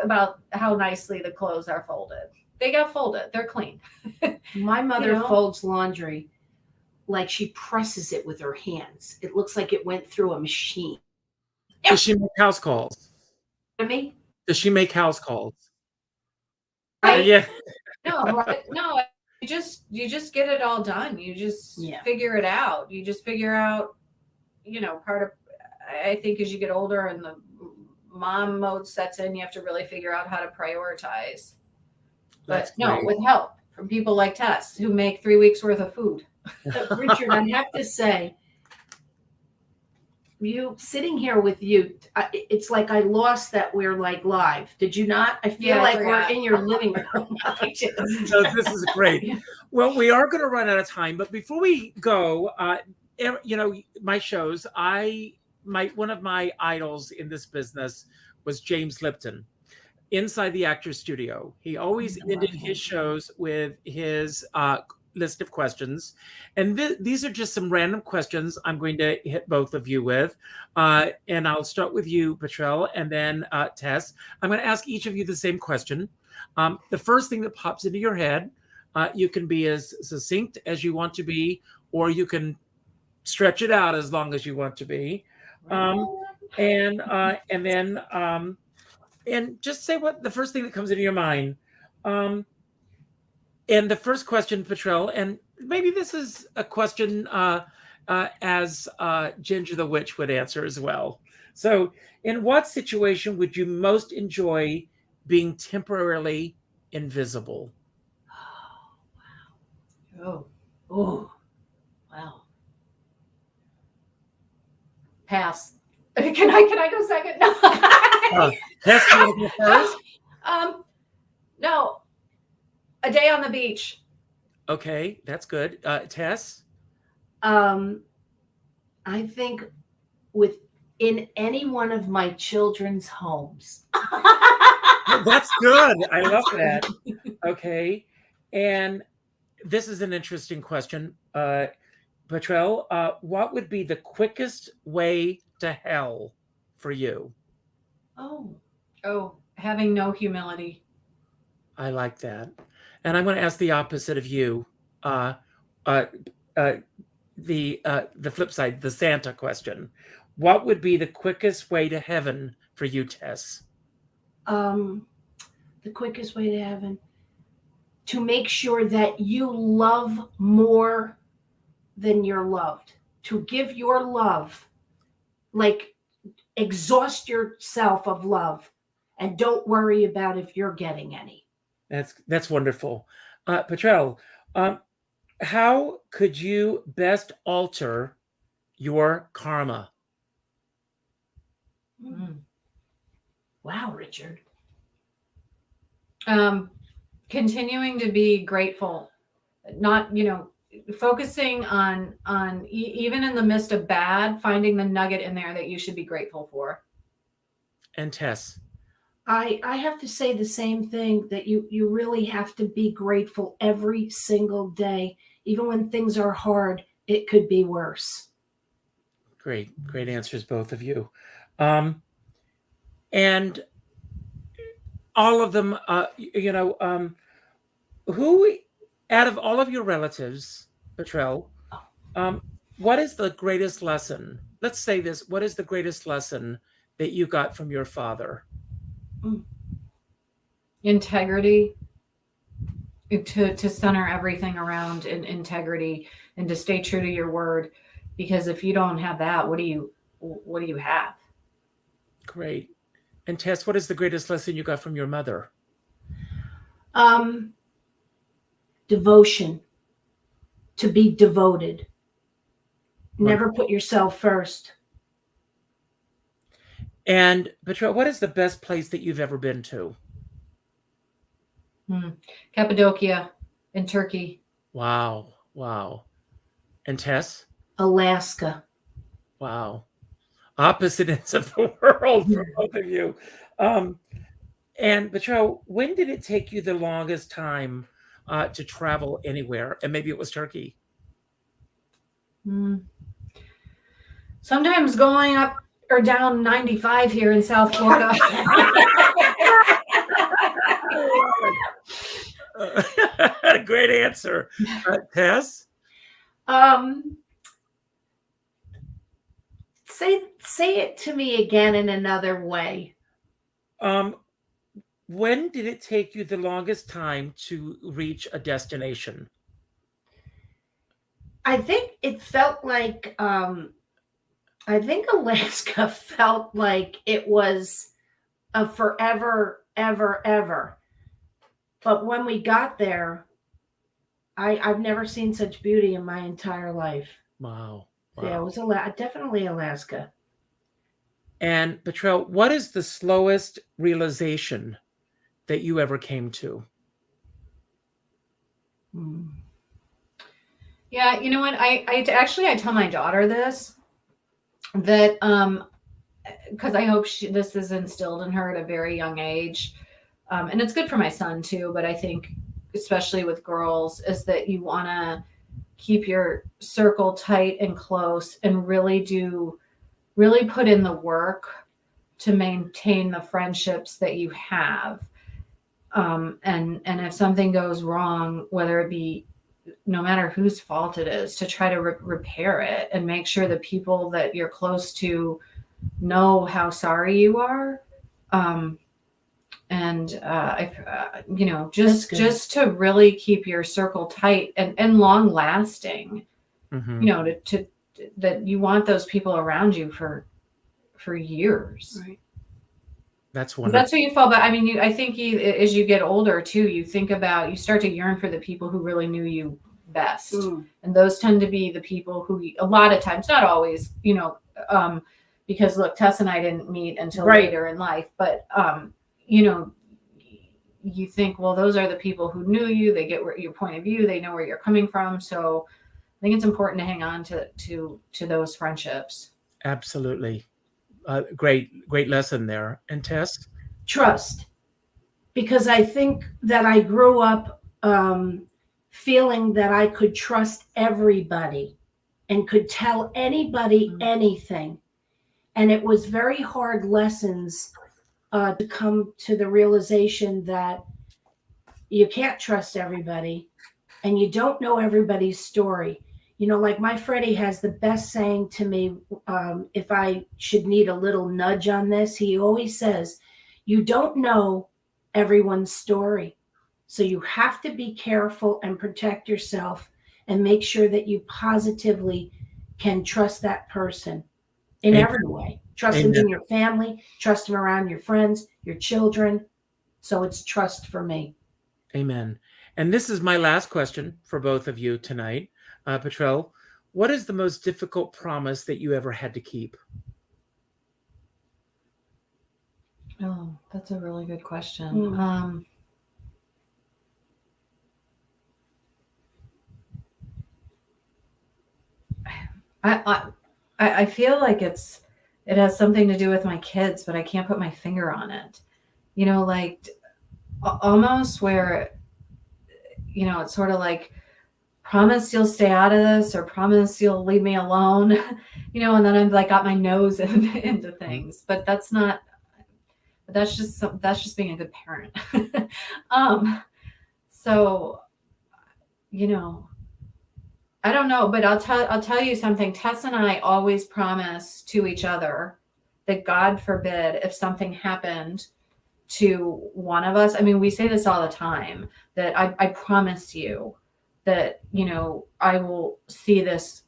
about how nicely the clothes are folded. They got folded. They're clean. My mother folds laundry like she presses it with her hands. It looks like it went through a machine. Does she make house calls? I mean, Does she make house calls? right? No, you just get it all done. You just figure it out. You just figure out, part of, I think as you get older and the mom mode sets in, you have to really figure out how to prioritize. But with help from people like Tess who make 3 weeks worth of food. Richard, I have to say, you sitting here with you, it's like I lost that we're like live. Did you not? I feel like we're in your living room. So this is great. Well, we are going to run out of time, but before we go, my shows, one of my idols in this business was James Lipton. Inside the Actors Studio, he always ended his shows with his list of questions, and these are just some random questions I'm going to hit both of you with, and I'll start with you, PETRELL, and then Tess. I'm going to ask each of you the same question. The first thing that pops into your head, you can be as succinct as you want to be, or you can stretch it out as long as you want to be, and just say what the first thing that comes into your mind. And the first question, PETRELL, and maybe this is a question as Ginger the Witch would answer as well. So, in what situation would you most enjoy being temporarily invisible? Oh, wow. Pass. Can I go second? No. Tess, you want to go first? No. A day on the beach. Okay, that's good. Tess? I think in any one of my children's homes. That's good. I love that. Okay. And this is an interesting question. PETRELL, what would be the quickest way to hell for you? Oh, having no humility. I like that. And I'm going to ask the opposite of you. The flip side, the Santa question. What would be the quickest way to heaven for you, Tess? The quickest way to heaven, to make sure that you love more than you're loved. To give your love, like exhaust yourself of love, and don't worry about if you're getting any. That's wonderful. PETRELL, how could you best alter your karma? Wow, Richard. Continuing to be grateful, not, focusing on even in the midst of bad, finding the nugget in there that you should be grateful for. And Tess? I have to say the same thing, that you really have to be grateful every single day. Even when things are hard, it could be worse. Great answers, both of you. And all of them, who out of all of your relatives, PETRELL, what is the greatest lesson? Let's say this. What is the greatest lesson that you got from your father? Integrity. to center everything around in integrity and to stay true to your word, because if you don't have that, what do you have? Great. And Tess, what is the greatest lesson you got from your mother? Devotion. To be devoted. Never put yourself first. And Petrel, what is the best place that you've ever been to? Cappadocia in Turkey. Wow. Wow. And Tess? Alaska. Wow. Opposite ends of the world for both of you. And Petrel, when did it take you the longest time to travel anywhere? And maybe it was Turkey. Sometimes going up or down 95 here in South Florida. Great answer. Tess? Say it to me again in another way. When did it take you the longest time to reach a destination? I think it felt like, I think Alaska felt like it was a forever, ever. But when we got there, I've never seen such beauty in my entire life. Wow. Yeah, it was definitely Alaska. And Petrel, what is the slowest realization that you ever came to? Yeah, you know what? I tell my daughter this, that because I hope this is instilled in her at a very young age, and it's good for my son too. But I think especially with girls is that you want to keep your circle tight and close, and really put in the work to maintain the friendships that you have. And if something goes wrong, whether it be no matter whose fault it is, to try to repair it and make sure the people that you're close to know how sorry you are. Just to really keep your circle tight and long lasting, to that you want those people around you for years. Right. That's wonderful. That's what you fall back. I mean, I think as you get older too, you start to yearn for the people who really knew you best. And those tend to be the people who a lot of times, not always, because look, Tess and I didn't meet until later in life, but, you think, well, those are the people who knew you, they get your point of view, they know where you're coming from. So I think it's important to hang on to those friendships. Absolutely. Great lesson there. And Tess? Trust. Because I think that I grew up feeling that I could trust everybody and could tell anybody anything. And it was very hard lessons to come to the realization that you can't trust everybody and you don't know everybody's story. Like my Freddie has the best saying to me, if I should need a little nudge on this, he always says, you don't know everyone's story. So you have to be careful and protect yourself and make sure that you positively can trust that person in every way. Trust them in your family, trust them around your friends, your children. So it's trust for me. Amen. And this is my last question for both of you tonight. PETRELL, what is the most difficult promise that you ever had to keep? Oh, that's a really good question. I feel like it has something to do with my kids, but I can't put my finger on it. Like almost where, it's sort of like, promise you'll stay out of this, or promise you'll leave me alone, and then I'm like got my nose into things, but that's just being a good parent. So, I don't know, but I'll tell you something. Tess and I always promise to each other that God forbid if something happened to one of us. I mean, we say this all the time, that I promise you that, you know, I will see this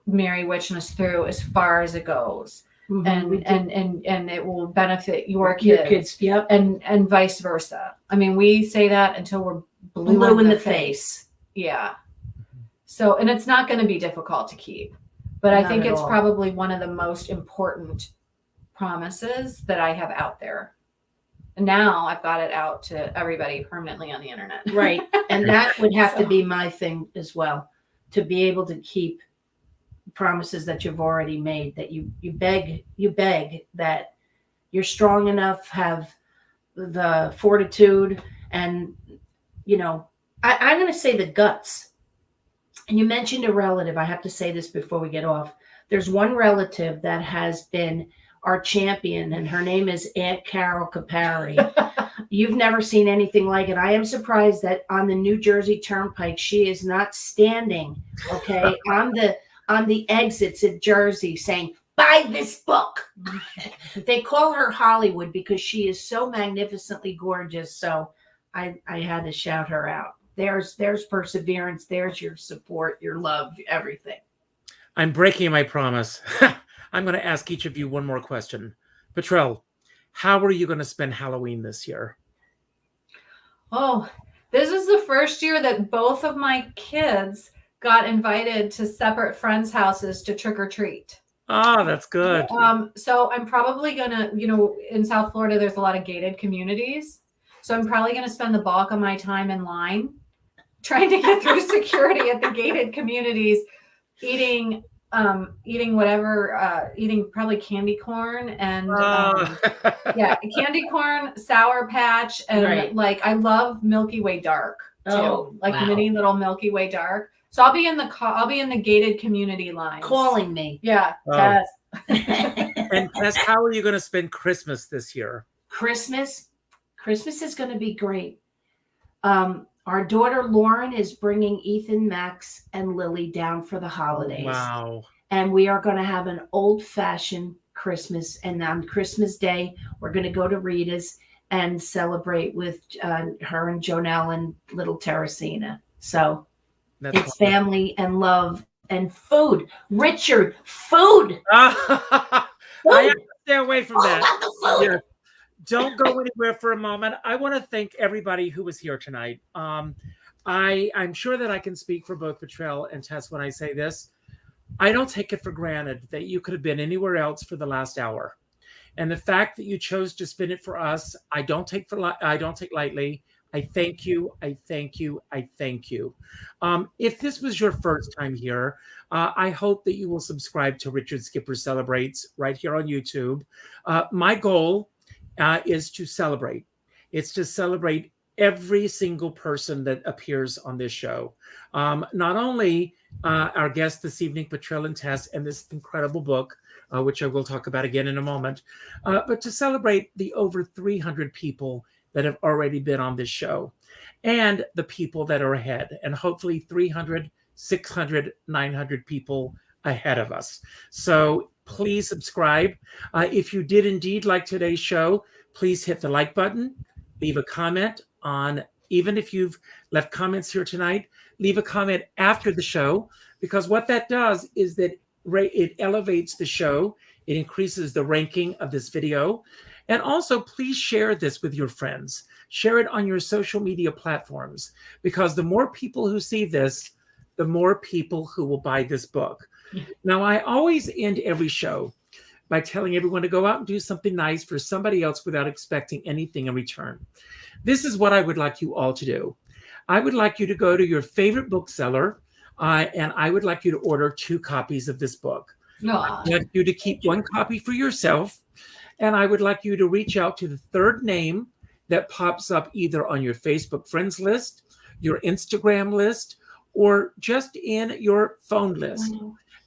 Merry Witchmas through as far as it goes. And it will benefit your kids, Yep. and vice versa. I mean, we say that until we're blue in the face. Yeah. So, and it's not going to be difficult to keep, but I Not think at it's all. probably one of the most important promises that I have out there. And now I've got it out to everybody permanently on the internet. Right. And that would have to So- be my thing as well, to be able to keep promises that you've already made, that you beg that you're strong enough, have the fortitude, and, you know, I'm going to say the guts. And you mentioned a relative. I have to say this before we get off. There's one relative that has been our champion, and her name is Aunt Carol Capari. You've never seen anything like it. I am surprised that on the New Jersey Turnpike, she is not standing, okay, on the exits at Jersey saying, buy this book. They call her Hollywood because she is so magnificently gorgeous. So I had to shout her out. There's perseverance. There's your support, your love, everything. I'm breaking my promise. I'm going to ask each of you one more question. PETRELL, how are you going to spend Halloween this year? Oh, this is the first year that both of my kids got invited to separate friends' houses to trick or treat. Ah, that's good. So I'm probably gonna, you know, in South Florida, there's a lot of gated communities. So I'm probably gonna spend the bulk of my time in line trying to get through security at the gated communities, eating probably candy corn and yeah, candy corn, Sour Patch, and Right. like I love Milky Way Dark too, Oh, like wow. mini little Milky Way Dark. So I'll be in the gated community lines. Calling me. Yeah, Oh. Tess. And Tess, how are you going to spend Christmas this year? Christmas is going to be great. Our daughter Lauren is bringing Ethan, Max, and Lily down for the holidays. Wow. And we are going to have an old-fashioned Christmas. And on Christmas Day, we're going to go to Rita's and celebrate with her and Jonelle and little Teresina. So That's it's family and love and food. Richard, food. I have to stay away from All that. about the food. Yeah. Don't go anywhere for a moment. I want to thank everybody who was here tonight. I'm sure that I can speak for both PETRELL and Tess when I say this. I don't take it for granted that you could have been anywhere else for the last hour. And the fact that you chose to spin it for us, I don't take lightly. I thank you. I thank you. I thank you. If this was your first time here, I hope that you will subscribe to Richard Skipper Celebrates right here on YouTube. My goal is to celebrate. It's to celebrate every single person that appears on this show. Not only our guests this evening, PETRELL and Tess, and this incredible book, which I will talk about again in a moment, but to celebrate the over 300 people that have already been on this show and the people that are ahead, and hopefully 300, 600, 900 people ahead of us. So please subscribe. If you did indeed like today's show, please hit the like button, leave a comment on, even if you've left comments here tonight, leave a comment after the show, because what that does is that it elevates the show. It increases the ranking of this video. And also, please share this with your friends. Share it on your social media platforms, because the more people who see this, the more people who will buy this book. Now, I always end every show by telling everyone to go out and do something nice for somebody else without expecting anything in return. This is what I would like you all to do. I would like you to go to your favorite bookseller, and I would like you to order 2 copies of this book. I want you to keep 1 copy for yourself, and I would like you to reach out to the 3rd name that pops up either on your Facebook friends list, your Instagram list, or just in your phone list.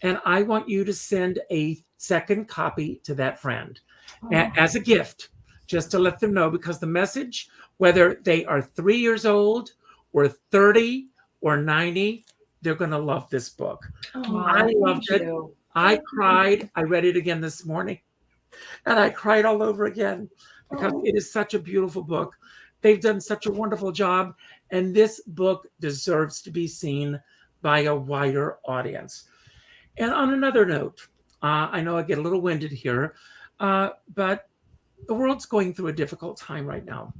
And I want you to send a 2nd copy to that friend as a gift, just to let them know, because the message, whether they are 3 years old or 30 or 90, they're going to love this book. I loved it. I cried. I read it again this morning. And I cried all over again because it is such a beautiful book. They've done such a wonderful job. And this book deserves to be seen by a wider audience. And on another note, I know I get a little winded here, but the world's going through a difficult time right now.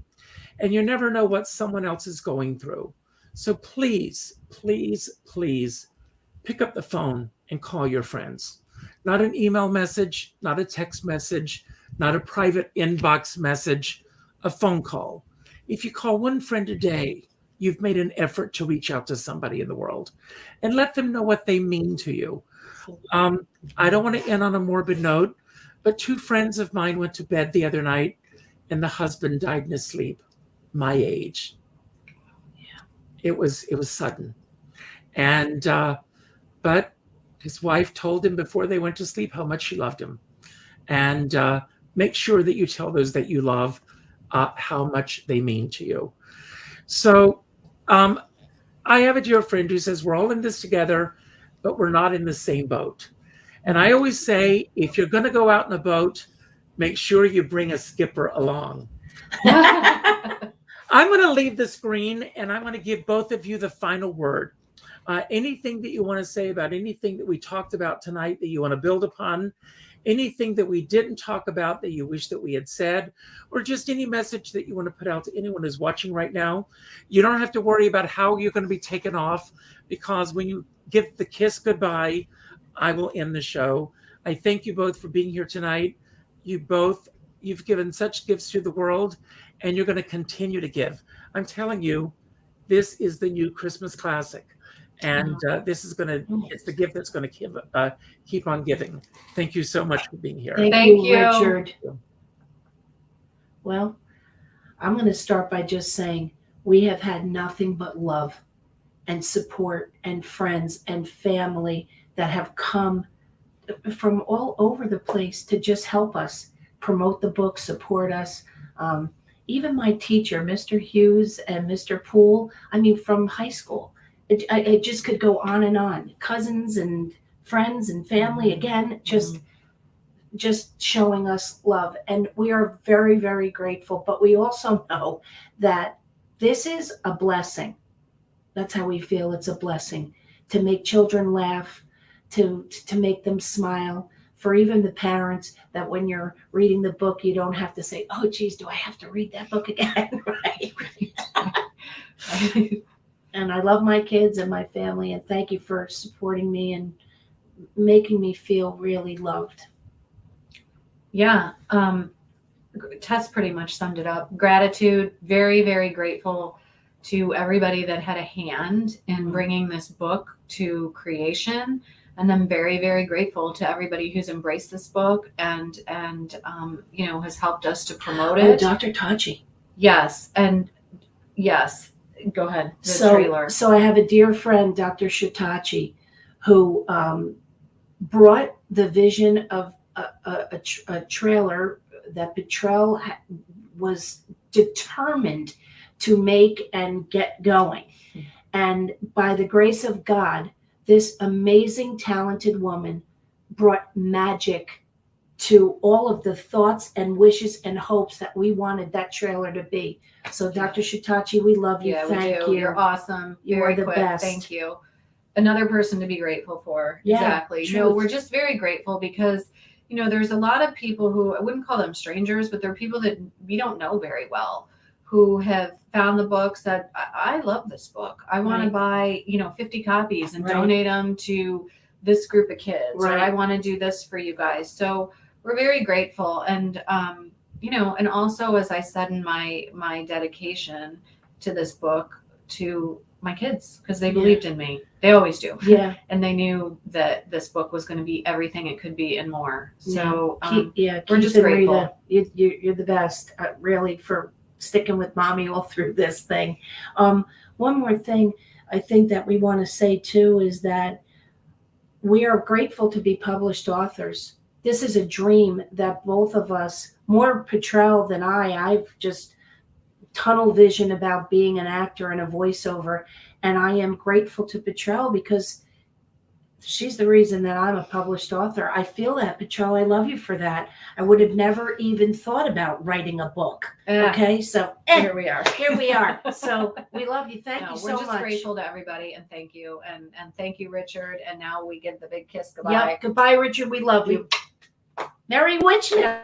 And you never know what someone else is going through. So please, please, please pick up the phone and call your friends. Not an email message, not a text message, not a private inbox message, a phone call. If you call one friend a day, you've made an effort to reach out to somebody in the world and let them know what they mean to you. I don't want to end on a morbid note, but 2 friends of mine went to bed the other night and the husband died in his sleep, my age. Yeah. It was sudden. And, but his wife told him before they went to sleep how much she loved him. And make sure that you tell those that you love how much they mean to you. So I have a dear friend who says we're all in this together, but we're not in the same boat. And I always say, if you're going to go out in a boat, make sure you bring a skipper along. I'm going to leave the screen and I'm going to give both of you the final word. Anything that you want to say about anything that we talked about tonight that you want to build upon, anything that we didn't talk about that you wish that we had said, or just any message that you want to put out to anyone who's watching right now. You don't have to worry about how you're going to be taken off, because when you give the kiss goodbye, I will end the show. I thank you both for being here tonight. You've given such gifts to the world, and you're going to continue to give. I'm telling you, this is the new Christmas classic. And this is it's the gift that's going to keep on giving. Thank you so much for being here. Thank you, Richard. Well, I'm going to start by just saying we have had nothing but love and support and friends and family that have come from all over the place to just help us promote the book, support us. Even my teacher, Mr. Hughes and Mr. Poole, from high school. It just could go on and on. Cousins and friends and family, again, just showing us love. And we are very, very grateful. But we also know that this is a blessing. That's how we feel. It's a blessing to make children laugh, to make them smile. For even the parents, that when you're reading the book, you don't have to say, oh, geez, do I have to read that book again? Right? And I love my kids and my family, and thank you for supporting me and making me feel really loved. Yeah. Tess pretty much summed it up. Gratitude, very, very grateful to everybody that had a hand in bringing this book to creation. And I'm very, very grateful to everybody who's embraced this book and has helped us to promote it. Dr. Tachi. Yes. And yes, go ahead. Trailer. So I have a dear friend, Dr. Shitachi, who brought the vision of a trailer that PETRELL was determined to make and get going. And by the grace of God, this amazing, talented woman brought magic to all of the thoughts and wishes and hopes that we wanted that trailer to be. So Dr. Shitachi, we love you. Yeah, Thank we do. you. You're awesome. You are the best. Thank you. Another person to be grateful for. Yeah, exactly. truth. No, we're just very grateful because, there's a lot of people who, I wouldn't call them strangers, but they're people that we don't know very well, who have found the books that I love this book. I want to buy, 50 copies and donate them to this group of kids. Or I want to do this for you guys. So we're very grateful. And, and also, as I said in my dedication to this book, to my kids, because they believed in me. They always do. Yeah. And they knew that this book was going to be everything it could be and more. So we're just grateful. You're the best, really, for sticking with mommy all through this thing. One more thing I think that we want to say too is that we are grateful to be published authors. This is a dream that both of us, more PETRELL than I've just tunnel vision about being an actor and a voiceover. And I am grateful to PETRELL because she's the reason that I'm a published author. I feel that, Petrel. I love you for that. I would have never even thought about writing a book. Okay, so Here we are. here we are. So we love you. Thank No, you we're so just much. grateful to everybody, and thank you, and thank you, Richard. And now we give the big kiss goodbye. Yep. Goodbye, Richard. We love you. Merry Witchmas.